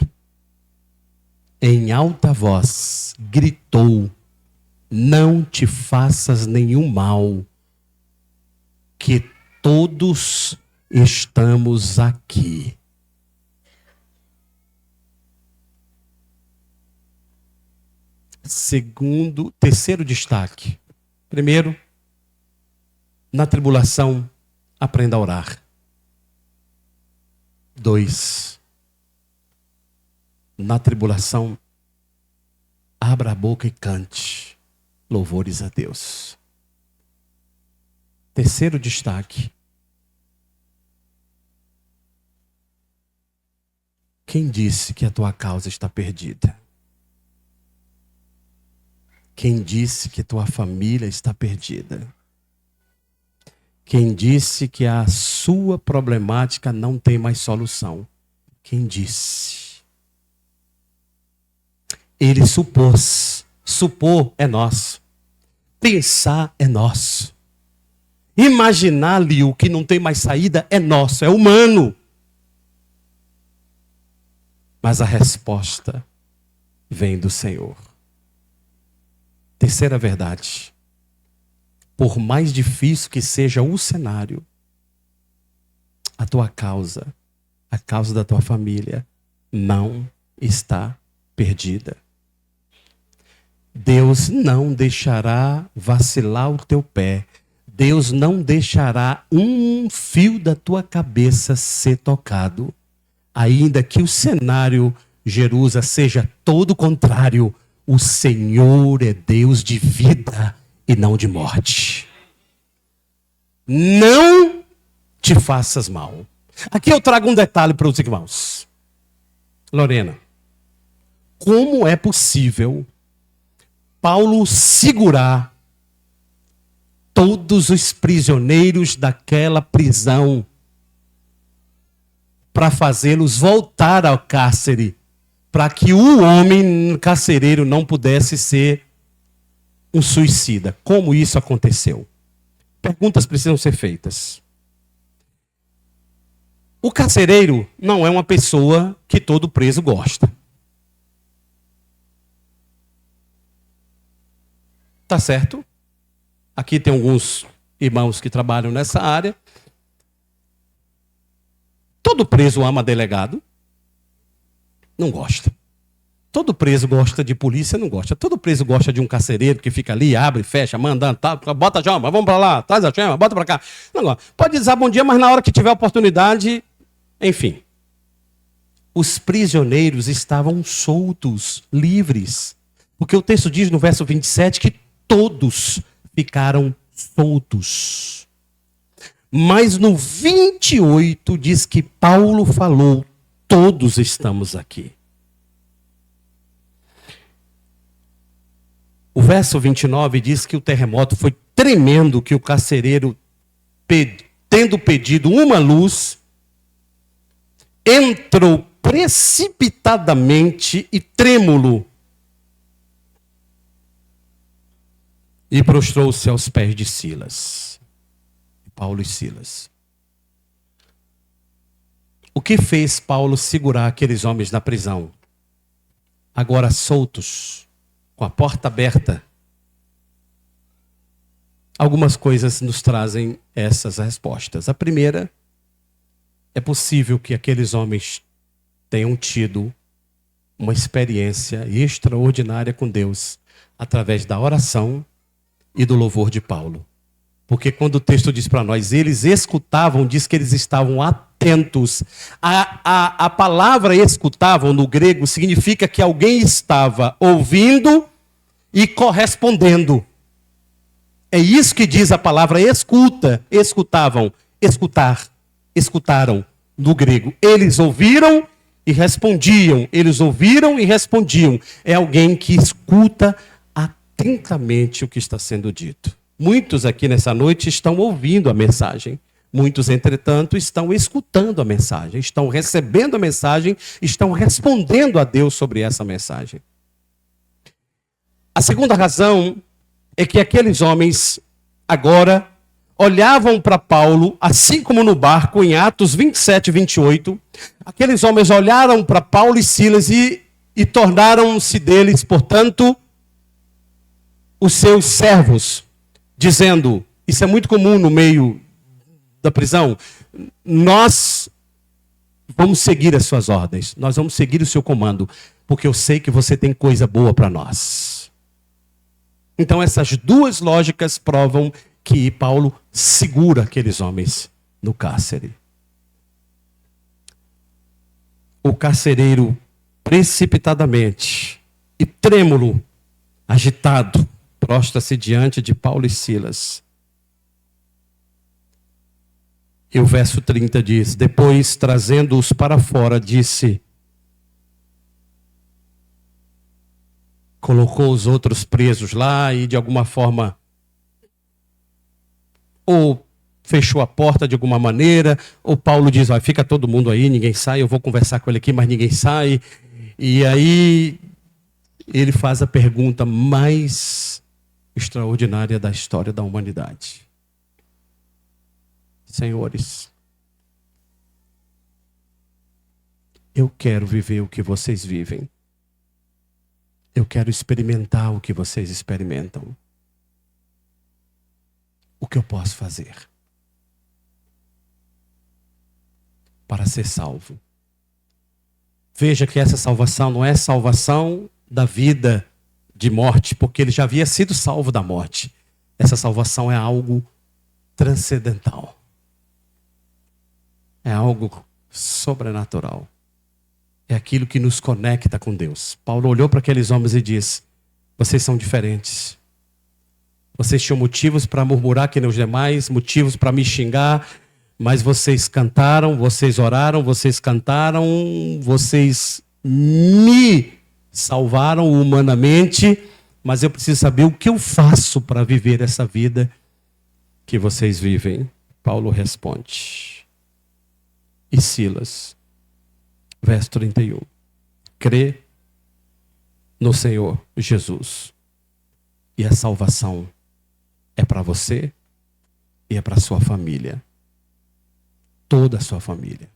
A: em alta voz gritou: não te faças nenhum mal, que todos estamos aqui. Terceiro destaque. Primeiro, na tribulação, aprenda a orar. 2, na tribulação, abra a boca e cante louvores a Deus. Terceiro destaque. Quem disse que a tua causa está perdida? Quem disse que tua família está perdida? Quem disse que a sua problemática não tem mais solução? Quem disse? Ele supôs. Supor é nosso. Pensar é nosso. Imaginar-lhe o que não tem mais saída é nosso, é humano. Mas a resposta vem do Senhor. Terceira verdade. Por mais difícil que seja o cenário, a tua causa, a causa da tua família, não está perdida. Deus não deixará vacilar o teu pé. Deus não deixará um fio da tua cabeça ser tocado. Ainda que o cenário, Jerusa, seja todo contrário, o Senhor é Deus de vida e não de morte. Não te faças mal. Aqui eu trago um detalhe para os irmãos. Lorena, como é possível Paulo segurar todos os prisioneiros daquela prisão para fazê-los voltar ao cárcere, para que o homem carcereiro não pudesse ser um suicida? Como isso aconteceu? Perguntas precisam ser feitas. O carcereiro não é uma pessoa que todo preso gosta. Tá certo? Aqui tem alguns irmãos que trabalham nessa área. Todo preso ama delegado? Não gosta. Todo preso gosta de polícia? Não gosta. Todo preso gosta de um carcereiro que fica ali, abre, fecha, manda, tá, bota a chama, vamos para lá, traz a chama, bota para cá. Não gosta. Pode dizer bom dia, mas na hora que tiver oportunidade, enfim. Os prisioneiros estavam soltos, livres. Porque o texto diz no verso 27 que todos ficaram soltos. Mas no 28 diz que Paulo falou: todos estamos aqui. O verso 29 diz que o terremoto foi tremendo, que o carcereiro, tendo pedido uma luz, entrou precipitadamente e trêmulo e prostrou-se aos pés de Silas. Paulo e Silas. O que fez Paulo segurar aqueles homens na prisão? Agora soltos, com a porta aberta. Algumas coisas nos trazem essas respostas. A primeira, é possível que aqueles homens tenham tido uma experiência extraordinária com Deus através da oração e do louvor de Paulo. Porque quando o texto diz para nós, eles escutavam, diz que eles estavam atentos. A palavra escutavam no grego significa que alguém estava ouvindo e correspondendo. É isso que diz a palavra escuta, escutavam, escutar, escutaram no grego. Eles ouviram e respondiam, eles ouviram e respondiam. É alguém que escuta atentamente o que está sendo dito. Muitos aqui nessa noite estão ouvindo a mensagem. Muitos, entretanto, estão escutando a mensagem, estão recebendo a mensagem, estão respondendo a Deus sobre essa mensagem. A segunda razão é que aqueles homens agora olhavam para Paulo, assim como no barco, em Atos 27 e 28, aqueles homens olharam para Paulo e Silas e tornaram-se deles, portanto, os seus servos, dizendo, isso é muito comum no meio da prisão, nós vamos seguir as suas ordens, nós vamos seguir o seu comando, porque eu sei que você tem coisa boa para nós. Então essas duas lógicas provam que Paulo segura aqueles homens no cárcere. O carcereiro, precipitadamente e trêmulo, agitado, prostra-se diante de Paulo e Silas. E o verso 30 diz, depois, trazendo-os para fora, disse, colocou os outros presos lá e de alguma forma ou fechou a porta de alguma maneira, ou Paulo diz, ó, fica todo mundo aí, ninguém sai, eu vou conversar com ele aqui, mas ninguém sai. E aí ele faz a pergunta mais extraordinária da história da humanidade. Senhores, eu quero viver o que vocês vivem. Eu quero experimentar o que vocês experimentam. O que eu posso fazer para ser salvo? Veja que essa salvação não é salvação da vida de morte, porque ele já havia sido salvo da morte. Essa salvação é algo transcendental. É algo sobrenatural. É aquilo que nos conecta com Deus. Paulo olhou para aqueles homens e disse, vocês são diferentes. Vocês tinham motivos para murmurar que nem os demais, motivos para me xingar, mas vocês cantaram, vocês oraram, vocês cantaram, vocês me salvaram humanamente, mas eu preciso saber o que eu faço para viver essa vida que vocês vivem. Paulo responde. E Silas, verso 31, crê no Senhor Jesus e a salvação é para você e é para sua família. Toda a sua família.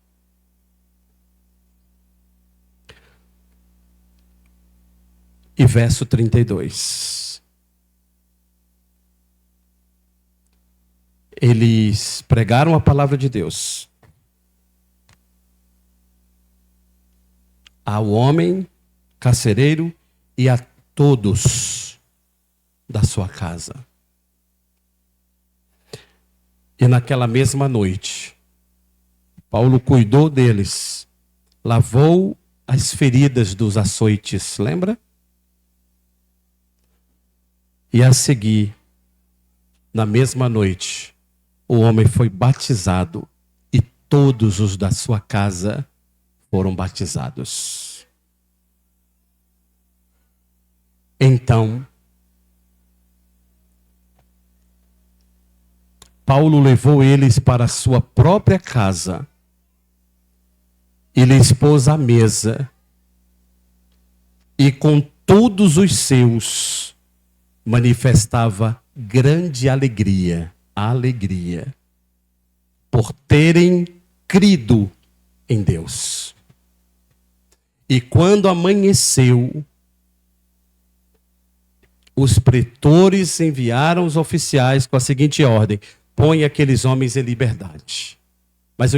A: E verso 32. Eles pregaram a palavra de Deus ao homem carcereiro e a todos da sua casa. E naquela mesma noite, Paulo cuidou deles, lavou as feridas dos açoites, lembra? E a seguir, na mesma noite, o homem foi batizado e todos os da sua casa foram batizados. Então, Paulo levou eles para a sua própria casa e lhes pôs à mesa e com todos os seus manifestava grande alegria, por terem crido em Deus. E quando amanheceu, os pretores enviaram os oficiais com a seguinte ordem: põe aqueles homens em liberdade. Mas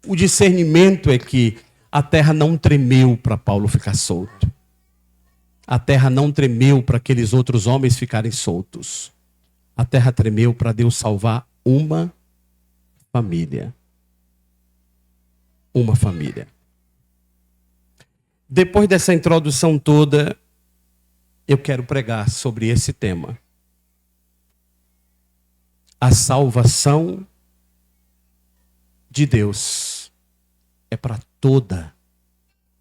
A: O discernimento é que a terra não tremeu para Paulo ficar solto. A terra não tremeu para aqueles outros homens ficarem soltos. A terra tremeu para Deus salvar uma família. Uma família. Depois dessa introdução toda, eu quero pregar sobre esse tema. A salvação de Deus é para toda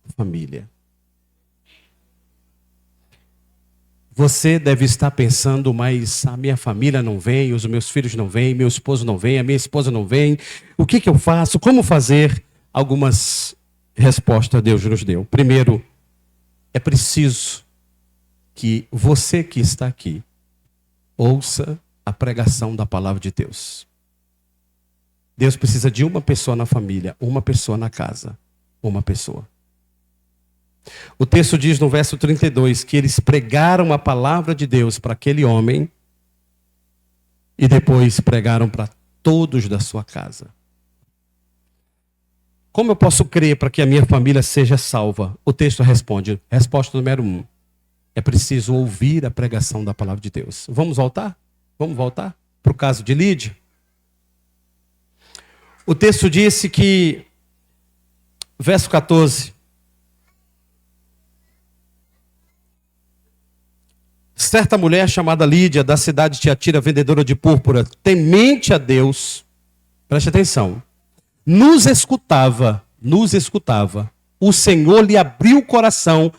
A: a família. Você deve estar pensando, mas a minha família não vem, os meus filhos não vêm, meu esposo não vem, a minha esposa não vem. O que eu faço? Como fazer? Algumas respostas Deus nos deu. Primeiro, é preciso que você que está aqui ouça a pregação da palavra de Deus. Deus precisa de uma pessoa na família, uma pessoa na casa, uma pessoa. O texto diz no verso 32 que eles pregaram a palavra de Deus para aquele homem e depois pregaram para todos da sua casa. Como eu posso crer para que a minha família seja salva? O texto responde, resposta número 1. É preciso ouvir a pregação da palavra de Deus. Vamos voltar? Vamos voltar para o caso de Lídia? O texto disse que, verso 14, certa mulher chamada Lídia, da cidade de Tiatira, vendedora de púrpura, temente a Deus, preste atenção, nos escutava, o Senhor lhe abriu o coração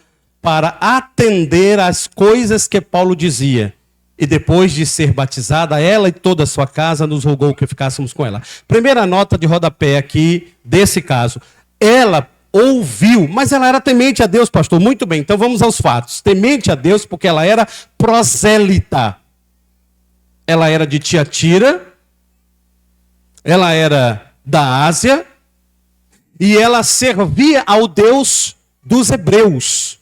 A: para atender às coisas que Paulo dizia. E depois de ser batizada, ela e toda a sua casa nos rogou que ficássemos com ela. Primeira nota de rodapé aqui desse caso. Ela ouviu, mas ela era temente a Deus, pastor. Muito bem, então vamos aos fatos. Temente a Deus porque ela era prosélita. Ela era de Tiatira, ela era da Ásia, e ela servia ao Deus dos hebreus.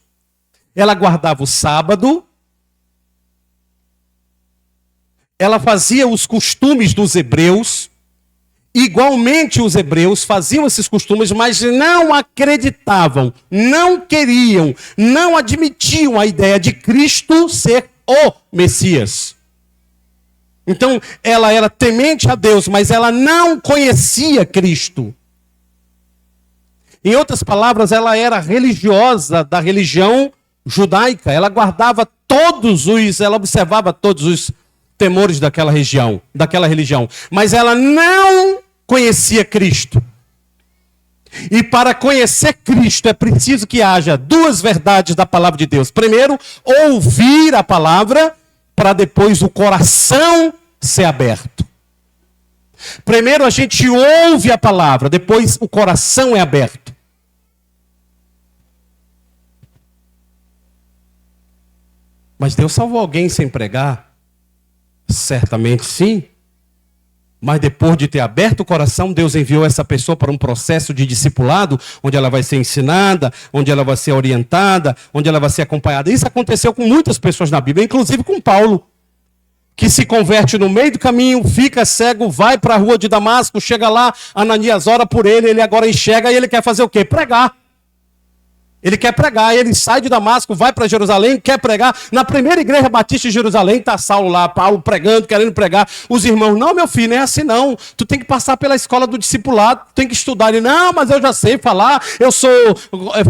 A: Ela guardava o sábado, ela fazia os costumes dos hebreus. Igualmente os hebreus faziam esses costumes, mas não acreditavam, não queriam, não admitiam a ideia de Cristo ser o Messias. Então ela era temente a Deus, mas ela não conhecia Cristo. Em outras palavras, ela era religiosa da religião judaica. Ela guardava ela observava todos os temores daquela religião. Mas ela não conhecia Cristo. E para conhecer Cristo é preciso que haja duas verdades da palavra de Deus. Primeiro, ouvir a palavra, para depois o coração ser aberto. Primeiro a gente ouve a palavra, depois o coração é aberto. Mas Deus salvou alguém sem pregar? Certamente sim. Mas depois de ter aberto o coração, Deus enviou essa pessoa para um processo de discipulado, onde ela vai ser ensinada, onde ela vai ser orientada, onde ela vai ser acompanhada. Isso aconteceu com muitas pessoas na Bíblia, inclusive com Paulo, que se converte no meio do caminho, fica cego, vai para a rua de Damasco, chega lá, Ananias ora por ele, ele agora enxerga e ele quer fazer o quê? Pregar. Ele quer pregar, ele sai de Damasco, vai para Jerusalém, quer pregar. Na primeira igreja batista de Jerusalém, está Saulo lá, Paulo pregando, querendo pregar. Os irmãos, não, meu filho, não é assim não. Tu tem que passar pela escola do discipulado, tu tem que estudar. Ele, não, mas eu já sei falar, eu sou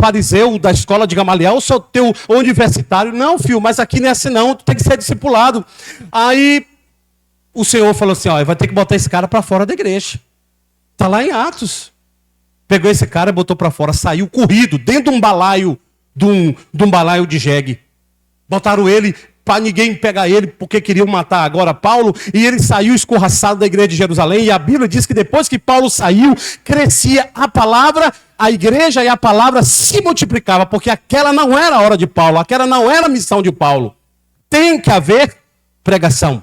A: fariseu da escola de Gamaliel, eu sou teu universitário. Não, filho, mas aqui não é assim não, tu tem que ser discipulado. Aí o Senhor falou assim, vai ter que botar esse cara para fora da igreja. Está lá em Atos. Pegou esse cara e botou para fora, saiu corrido, dentro de um balaio, de um balaio de jegue. Botaram ele para ninguém pegar ele, porque queriam matar agora Paulo, e ele saiu escorraçado da igreja de Jerusalém, e a Bíblia diz que depois que Paulo saiu, crescia a palavra, a igreja e a palavra se multiplicava, porque aquela não era a hora de Paulo, aquela não era a missão de Paulo. Tem que haver pregação.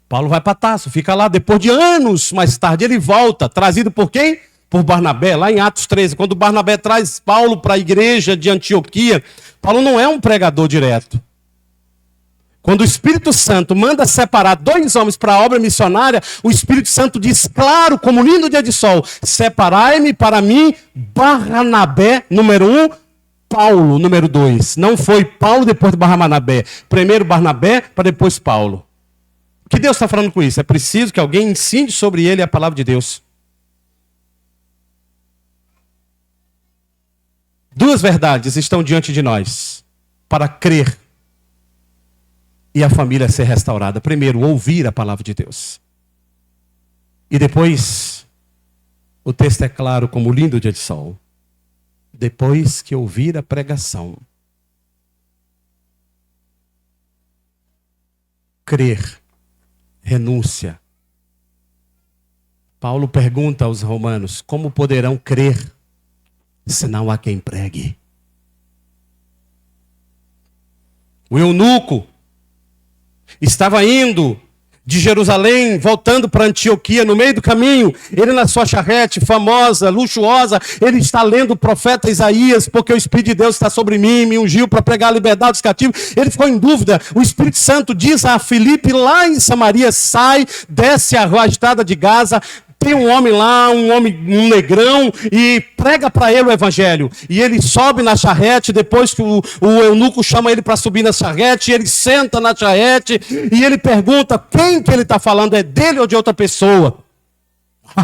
A: Paulo vai para Tarso, fica lá, depois de anos mais tarde ele volta, trazido por quem? Por Barnabé, lá em Atos 13, quando Barnabé traz Paulo para a igreja de Antioquia, Paulo não é um pregador direto. Quando o Espírito Santo manda separar 2 homens para a obra missionária, o Espírito Santo diz claro, como lindo dia de sol: separai-me para mim Barnabé, número 1, Paulo, número 2. Não foi Paulo depois de Barnabé. Primeiro Barnabé, para depois Paulo. O que Deus está falando com isso? É preciso que alguém ensine sobre ele a palavra de Deus. 2 verdades estão diante de nós para crer e a família ser restaurada. Primeiro, ouvir a palavra de Deus. E depois, o texto é claro como o lindo dia de sol. Depois que ouvir a pregação, crer, renúncia. Paulo pergunta aos romanos: como poderão crer se não há quem pregue? O eunuco estava indo de Jerusalém, voltando para Antioquia, no meio do caminho, ele na sua charrete famosa, luxuosa, ele está lendo o profeta Isaías, porque o Espírito de Deus está sobre mim, me ungiu para pregar a liberdade dos cativos. Ele ficou em dúvida. O Espírito Santo diz a Filipe, lá em Samaria: sai, desce a estrada de Gaza, tem um homem lá, um negrão, e prega para ele o evangelho. E ele sobe na charrete, depois que o eunuco chama ele para subir na charrete, ele senta na charrete, e ele pergunta quem que ele está falando, é dele ou de outra pessoa?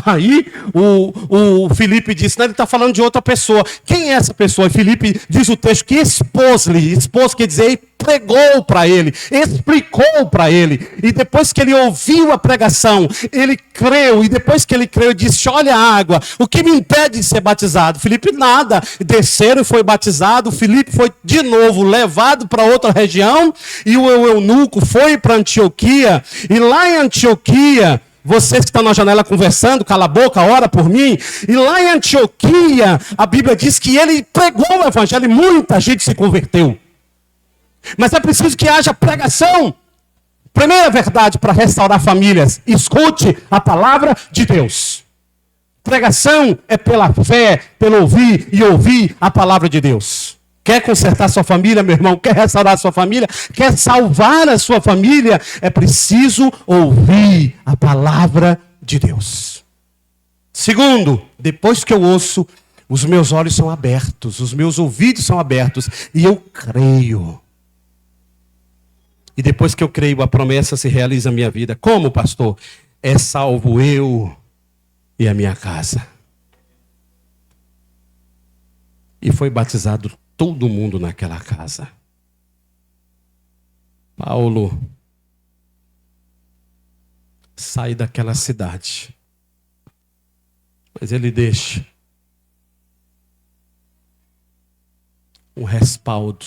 A: Aí o Filipe disse: não, ele está falando de outra pessoa. Quem é essa pessoa? E Filipe diz o texto que expôs-lhe. Expôs quer dizer, pregou para ele, explicou para ele. E depois que ele ouviu a pregação, ele creu. E depois que ele creu, ele disse: olha a água, o que me impede de ser batizado? Filipe nada. Desceram e foi batizado. Filipe foi de novo levado para outra região. E o eunuco foi para Antioquia. E lá em Antioquia, vocês que estão na janela conversando, cala a boca, ora por mim. E lá em Antioquia, a Bíblia diz que ele pregou o evangelho e muita gente se converteu. Mas é preciso que haja pregação. Primeira verdade para restaurar famílias: escute a palavra de Deus. Pregação é pela fé, pelo ouvir e ouvir a palavra de Deus. Quer consertar sua família, meu irmão? Quer restaurar sua família? Quer salvar a sua família? É preciso ouvir a palavra de Deus. Segundo, depois que eu ouço, os meus olhos são abertos, os meus ouvidos são abertos e eu creio. E depois que eu creio, a promessa se realiza na minha vida. Como, pastor? É salvo eu e a minha casa. E foi batizado todo mundo naquela casa. Paulo sai daquela cidade, mas ele deixa um respaldo,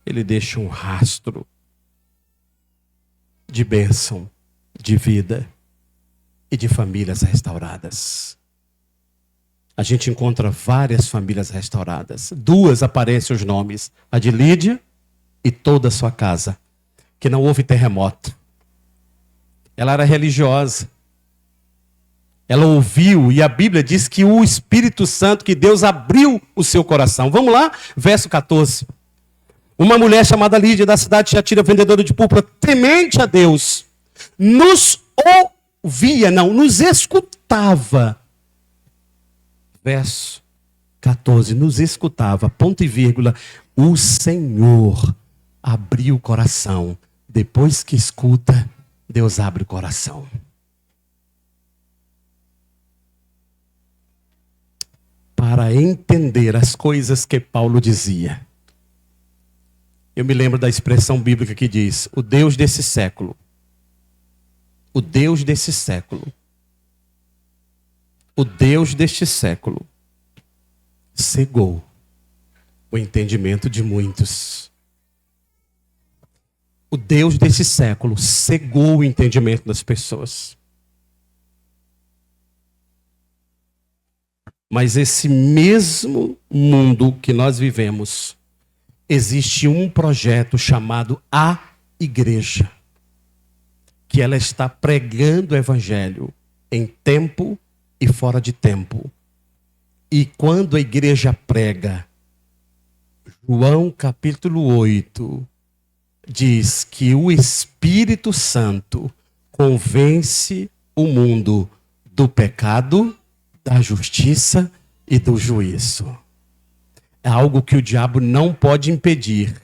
A: ele deixa um rastro de bênção, de vida e de famílias restauradas. A gente encontra várias famílias restauradas. 2 aparecem os nomes: a de Lídia e toda a sua casa, que não houve terremoto. Ela era religiosa. Ela ouviu, e a Bíblia diz que o Espírito Santo, que Deus abriu o seu coração. Vamos lá, verso 14. Uma mulher chamada Lídia, da cidade de Tiatira, vendedora de púrpura, temente a Deus, nos ouvia, não, nos escutava. Verso 14, nos escutava, ponto e vírgula, o Senhor abriu o coração. Depois que escuta, Deus abre o coração. Para entender as coisas que Paulo dizia. Eu me lembro da expressão bíblica que diz: o Deus desse século, o Deus desse século, o Deus deste século cegou o entendimento de muitos. O Deus desse século cegou o entendimento das pessoas. Mas esse mesmo mundo que nós vivemos, existe um projeto chamado A Igreja, que ela está pregando o evangelho em tempo e fora de tempo. E quando a igreja prega, João capítulo 8, diz que o Espírito Santo convence o mundo do pecado, da justiça e do juízo. É algo que o diabo não pode impedir.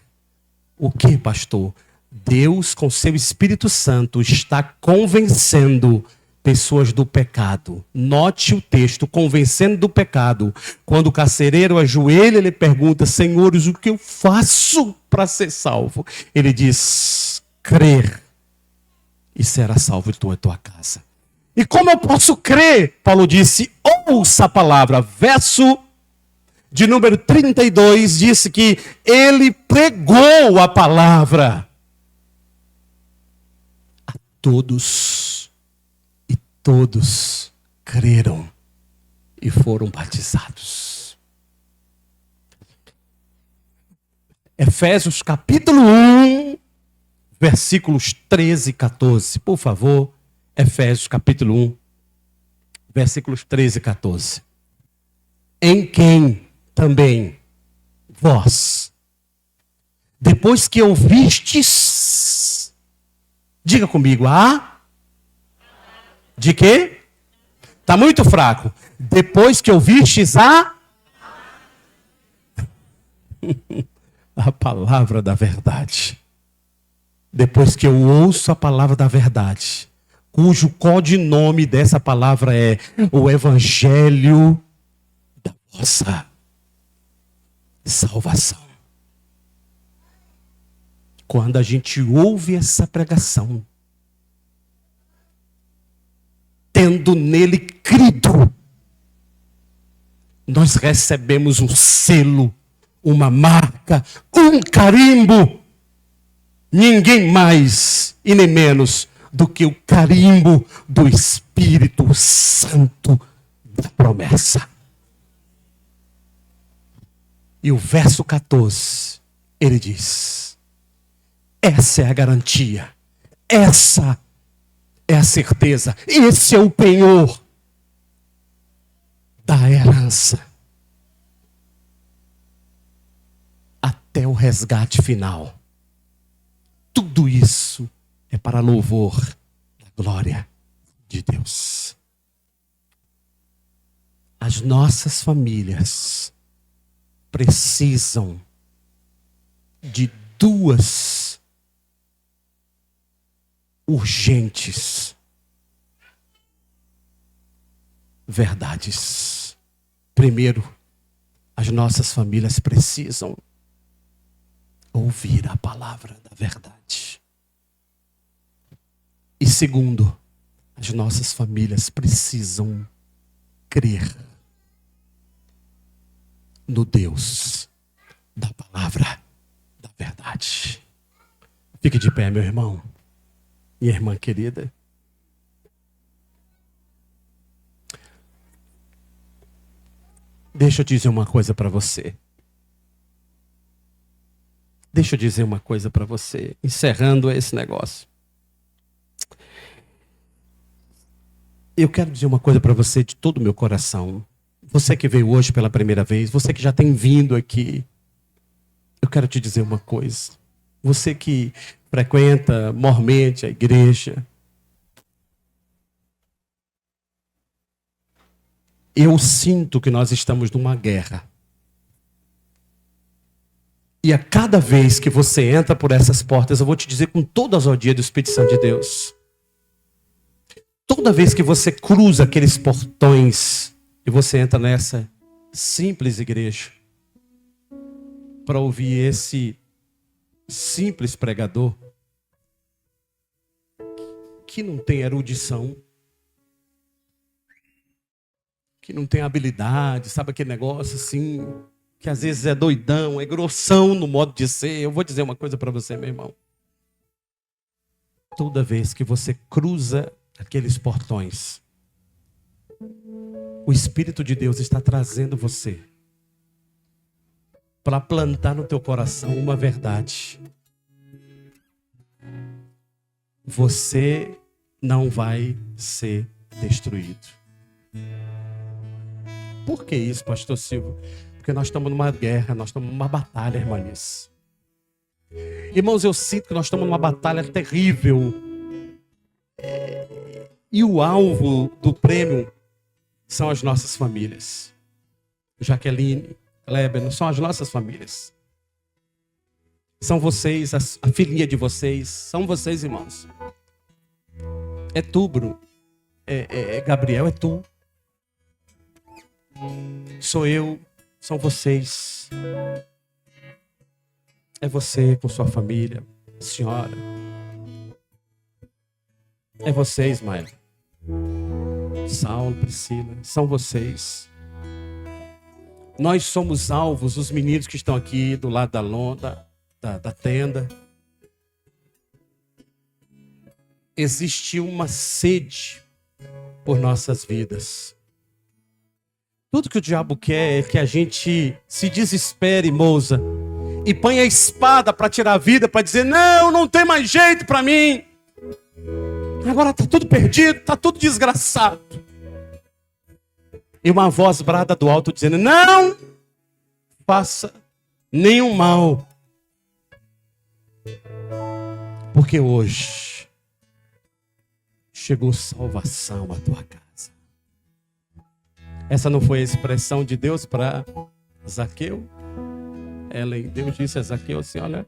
A: O que, pastor? Deus, com seu Espírito Santo, está convencendo pessoas do pecado. Note o texto, convencendo do pecado. Quando o carcereiro ajoelha, ele pergunta: Senhores, o que eu faço para ser salvo? Ele diz: crer e será salvo tu e tua casa. E como eu posso crer? Paulo disse: ouça a palavra. Verso de número 32 disse que ele pregou a palavra a todos, e todos creram e foram batizados. Efésios capítulo 1, versículos 13 e 14. Por favor, Efésios capítulo 1, versículos 13 e 14. Em quem também vós, depois que ouvistes, diga comigo, de quê? Está muito fraco. Depois que ouvistes a palavra da verdade. Depois que eu ouço a palavra da verdade, cujo codinome dessa palavra é o Evangelho da vossa salvação. Quando a gente ouve essa pregação, tendo nele crido, nós recebemos um selo, uma marca, um carimbo. Ninguém mais e nem menos do que o carimbo do Espírito Santo da promessa. E o verso 14, ele diz: essa é a garantia, essa é a certeza, esse é o penhor da herança até o resgate final. Tudo isso é para louvor da glória de Deus. As nossas famílias precisam de duas urgentes verdades. Primeiro, as nossas famílias precisam ouvir a palavra da verdade. E segundo, as nossas famílias precisam crer no Deus da palavra da verdade. Fique de pé, meu irmão, minha irmã querida. Deixa eu dizer uma coisa para você. Deixa eu dizer uma coisa para você, encerrando esse negócio. Eu quero dizer uma coisa para você de todo o meu coração. Você que veio hoje pela primeira vez, você que já tem vindo aqui, eu quero te dizer uma coisa. Você que frequenta mormente a igreja, eu sinto que nós estamos numa guerra. E a cada vez que você entra por essas portas, eu vou te dizer com toda a ousadia do Espírito Santo de Deus. Toda vez que você cruza aqueles portões e você entra nessa simples igreja para ouvir esse simples pregador que não tem erudição, que não tem habilidade, sabe aquele negócio assim, que às vezes é doidão, é grossão no modo de ser. Eu vou dizer uma coisa para você, meu irmão. Toda vez que você cruza aqueles portões, o Espírito de Deus está trazendo você para plantar no teu coração uma verdade. Você não vai ser destruído. Por que isso, pastor Silvio? Porque nós estamos numa guerra, nós estamos numa batalha, irmãs. Irmãos, eu sinto que nós estamos numa batalha terrível. E o alvo do prêmio são as nossas famílias. Jaqueline, Kleber, não são as nossas famílias. São vocês, a filhinha de vocês. São vocês, irmãos. É tu, Bruno. Gabriel, é tu. Sou eu, são vocês. É você com sua família, senhora. É vocês, Maia. Saulo, Priscila, são vocês. Nós somos alvos, os meninos que estão aqui do lado da lona, da tenda. Existe uma sede por nossas vidas. Tudo que o diabo quer é que a gente se desespere, moça, e ponha a espada para tirar a vida, para dizer, não tem mais jeito para mim. Agora está tudo perdido, está tudo desgraçado. E uma voz brada do alto dizendo, não faça nenhum mal. Porque hoje chegou salvação à tua casa. Essa não foi a expressão de Deus para Zaqueu? Deus disse a Zaqueu assim, olha,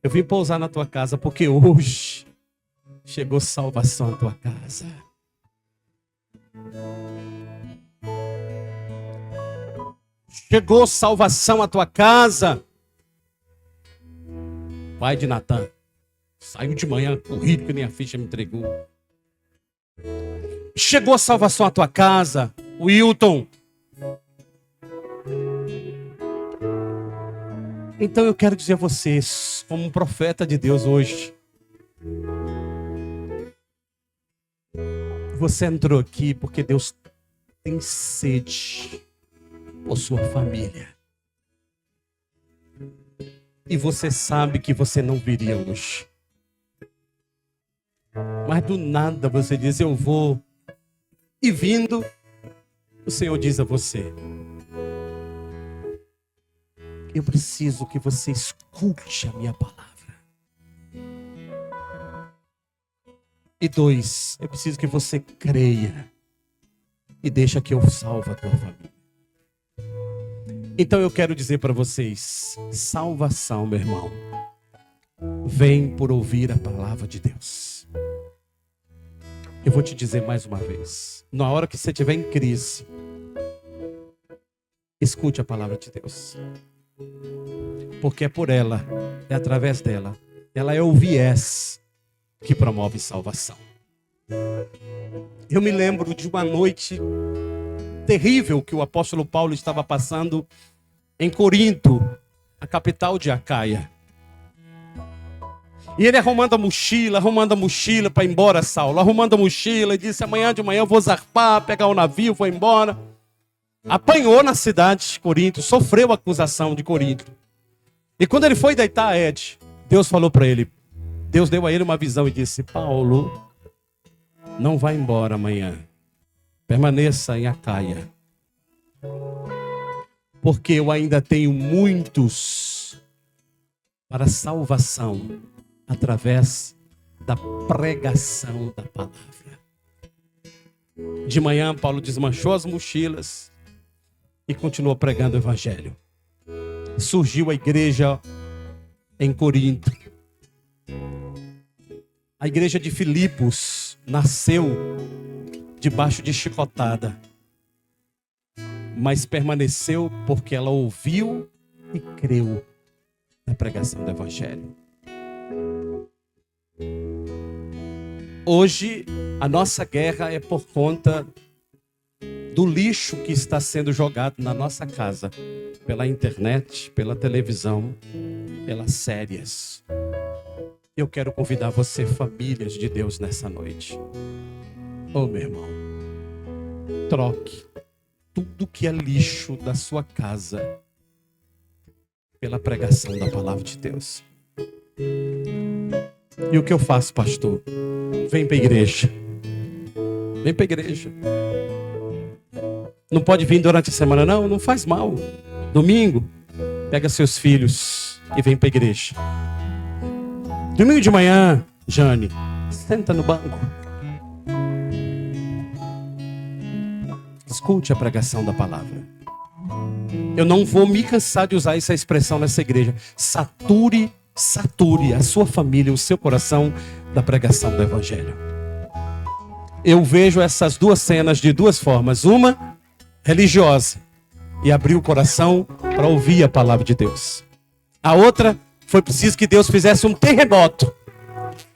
A: eu vim pousar na tua casa porque hoje chegou salvação à tua casa. Chegou salvação à tua casa. Pai de Natan saiu de manhã corrido que nem a ficha me entregou. Chegou salvação à tua casa, Wilton. Então eu quero dizer a vocês, como um profeta de Deus hoje, você entrou aqui porque Deus tem sede por sua família. E você sabe que você não viria hoje. Mas do nada você diz, eu vou. E vindo, o Senhor diz a você, eu preciso que você escute a minha palavra. E 2, eu preciso que você creia e deixa que eu salve a tua família. Então eu quero dizer para vocês, salvação, meu irmão, vem por ouvir a palavra de Deus. Eu vou te dizer mais uma vez, na hora que você estiver em crise, escute a palavra de Deus. Porque é por ela, é através dela, ela é o viés que promove salvação. Eu me lembro de uma noite terrível que o apóstolo Paulo estava passando em Corinto, a capital de Acaia. E ele arrumando a mochila para ir embora, Saulo. Arrumando a mochila e disse, amanhã de manhã eu vou zarpar, pegar o navio, vou embora. Apanhou na cidade de Corinto, sofreu a acusação de Corinto. E quando ele foi deitar, Deus falou para ele, Deus deu a ele uma visão e disse, Paulo, não vá embora amanhã. Permaneça em Acaia. Porque eu ainda tenho muitos para salvação através da pregação da palavra. De manhã, Paulo desmanchou as mochilas e continuou pregando o evangelho. Surgiu a igreja em Corinto. A igreja de Filipos nasceu debaixo de chicotada, mas permaneceu porque ela ouviu e creu na pregação do evangelho. Hoje, a nossa guerra é por conta do lixo que está sendo jogado na nossa casa, pela internet, pela televisão, pelas séries. Eu quero convidar você, famílias de Deus, nessa noite. Oh, meu irmão, troque tudo que é lixo da sua casa pela pregação da palavra de Deus. E o que eu faço, pastor? Vem para a igreja. Vem para a igreja. Não pode vir durante a semana, não faz mal. Domingo, pega seus filhos, e vem para a igreja. Domingo de manhã, Jane, senta no banco. Escute a pregação da palavra. Eu não vou me cansar de usar essa expressão nessa igreja. Sature a sua família, o seu coração da pregação do evangelho. Eu vejo essas duas cenas de duas formas. Uma, religiosa, e abrir o coração para ouvir a palavra de Deus. A outra, foi preciso que Deus fizesse um terremoto.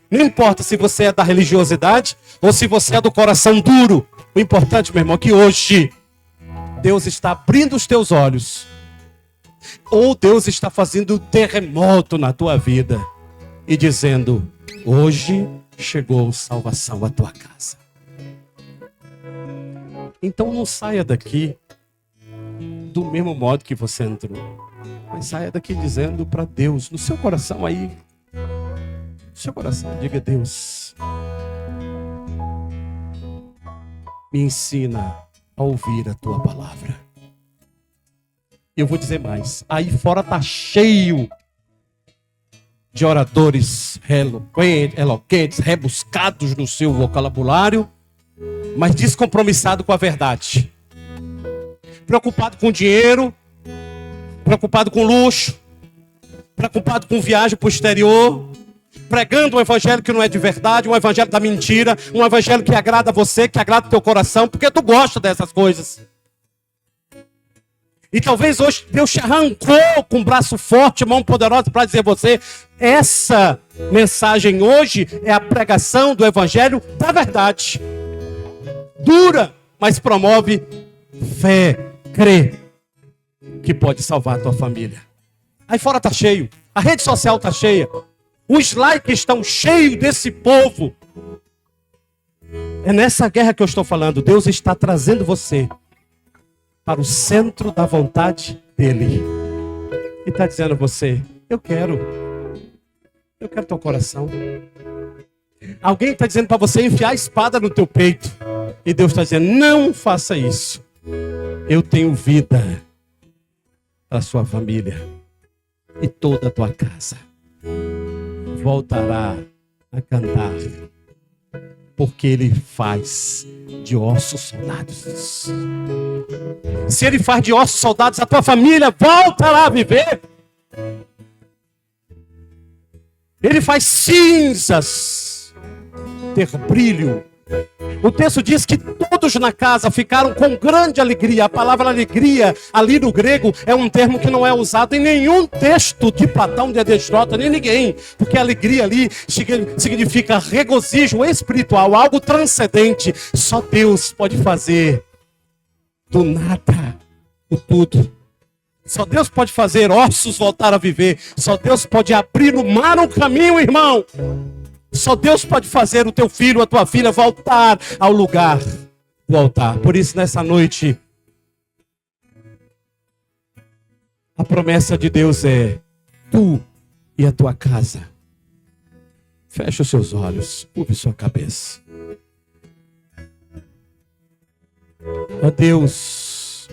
A: Não importa se você é da religiosidade ou se você é do coração duro. O importante, meu irmão, é que hoje Deus está abrindo os teus olhos. Ou Deus está fazendo um terremoto na tua vida e dizendo: hoje chegou salvação à tua casa. Então não saia daqui do mesmo modo que você entrou, mas saia daqui dizendo para Deus, no seu coração aí, no seu coração, diga: Deus, me ensina a ouvir a tua palavra. Eu vou dizer mais, aí fora está cheio de oradores eloquentes, rebuscados no seu vocabulário, mas descompromissado com a verdade. Preocupado com dinheiro, preocupado com luxo, preocupado com viagem para o exterior, pregando um evangelho que não é de verdade, um evangelho da mentira, um evangelho que agrada você, que agrada o teu coração, porque tu gosta dessas coisas. E talvez hoje Deus te arrancou com um braço forte, mão poderosa para dizer a você: essa mensagem hoje é a pregação do evangelho da verdade. Dura, mas promove fé, crê que pode salvar a tua família. Aí fora está cheio, a rede social está cheia, os likes estão cheios desse povo. É nessa guerra que eu estou falando. Deus está trazendo você para o centro da vontade dele. E está dizendo a você: eu quero teu coração. Alguém está dizendo para você enfiar a espada no teu peito. E Deus está dizendo: não faça isso. Eu tenho vida para a sua família. E toda a tua casa voltará a cantar. Porque Ele faz de ossos soldados. Se Ele faz de ossos soldados, a tua família voltará a viver. Ele faz cinzas ter brilho. O texto diz que todos na casa ficaram com grande alegria. A palavra alegria, ali no grego, é um termo que não é usado em nenhum texto de Platão, de Aristóteles, nem ninguém. Porque alegria ali significa regozijo espiritual, algo transcendente. Só Deus pode fazer do nada o tudo. Só Deus pode fazer ossos voltar a viver. Só Deus pode abrir no mar um caminho, irmão. Só Deus pode fazer o teu filho, a tua filha voltar ao lugar. Voltar. Por isso, nessa noite, a promessa de Deus é: tu e a tua casa. Feche os seus olhos, curve sua cabeça. Ó Deus,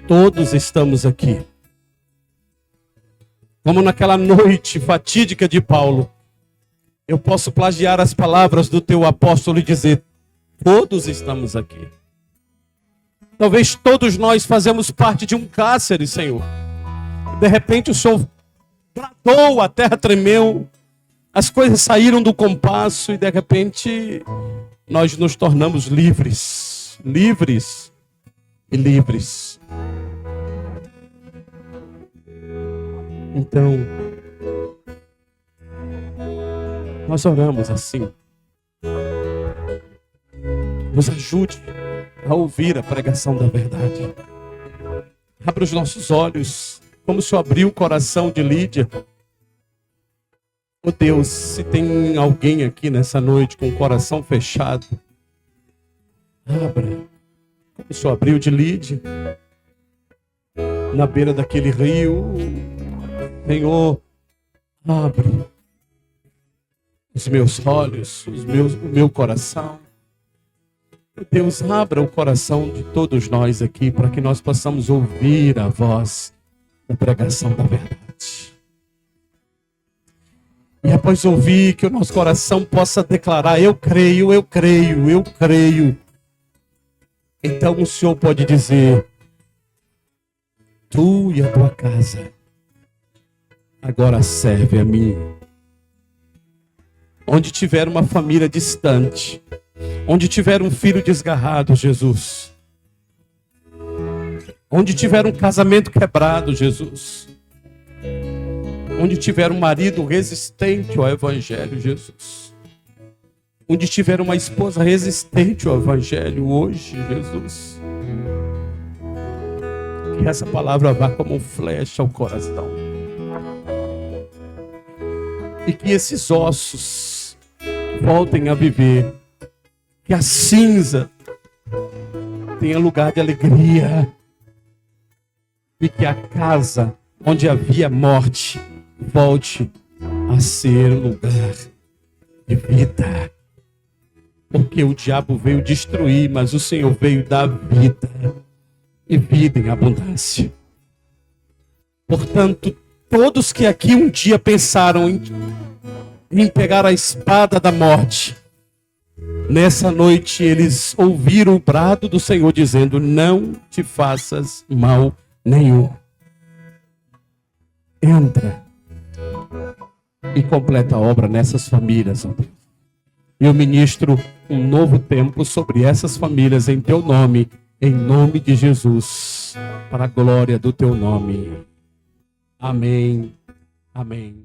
A: todos estamos aqui. Como naquela noite fatídica de Paulo. Eu posso plagiar as palavras do teu apóstolo e dizer: todos estamos aqui. Talvez todos nós fazemos parte de um cárcere, Senhor. De repente o Senhor bradou, a terra tremeu, as coisas saíram do compasso e de repente nós nos tornamos livres. Livres e livres. Então, nós oramos assim. Nos ajude a ouvir a pregação da verdade. Abra os nossos olhos, como o Senhor abriu o coração de Lídia. Oh Deus, se tem alguém aqui nessa noite com o coração fechado, abra, como o Senhor abriu de Lídia, na beira daquele rio. Senhor, abre os meus olhos, o meu coração. Deus, abra o coração de todos nós aqui para que nós possamos ouvir a voz da pregação da verdade. E após ouvir, que o nosso coração possa declarar: eu creio, eu creio, eu creio. Então o Senhor pode dizer: tu e a tua casa agora serve a mim. Onde tiver uma família distante, onde tiver um filho desgarrado, Jesus. Onde tiver um casamento quebrado, Jesus. Onde tiver um marido resistente ao Evangelho, Jesus. Onde tiver uma esposa resistente ao Evangelho hoje, Jesus. Que essa palavra vá como um flecha ao coração. E que esses ossos voltem a viver. Que a cinza tenha lugar de alegria. E que a casa onde havia morte volte a ser lugar de vida. Porque o diabo veio destruir, mas o Senhor veio dar vida. E vida em abundância. Portanto, todos que aqui um dia pensaram em pegar a espada da morte, nessa noite eles ouviram o brado do Senhor dizendo: não te faças mal nenhum. Entra e completa a obra nessas famílias, ó Deus. E eu ministro um novo tempo sobre essas famílias em teu nome, em nome de Jesus, para a glória do teu nome. Amém. Amém.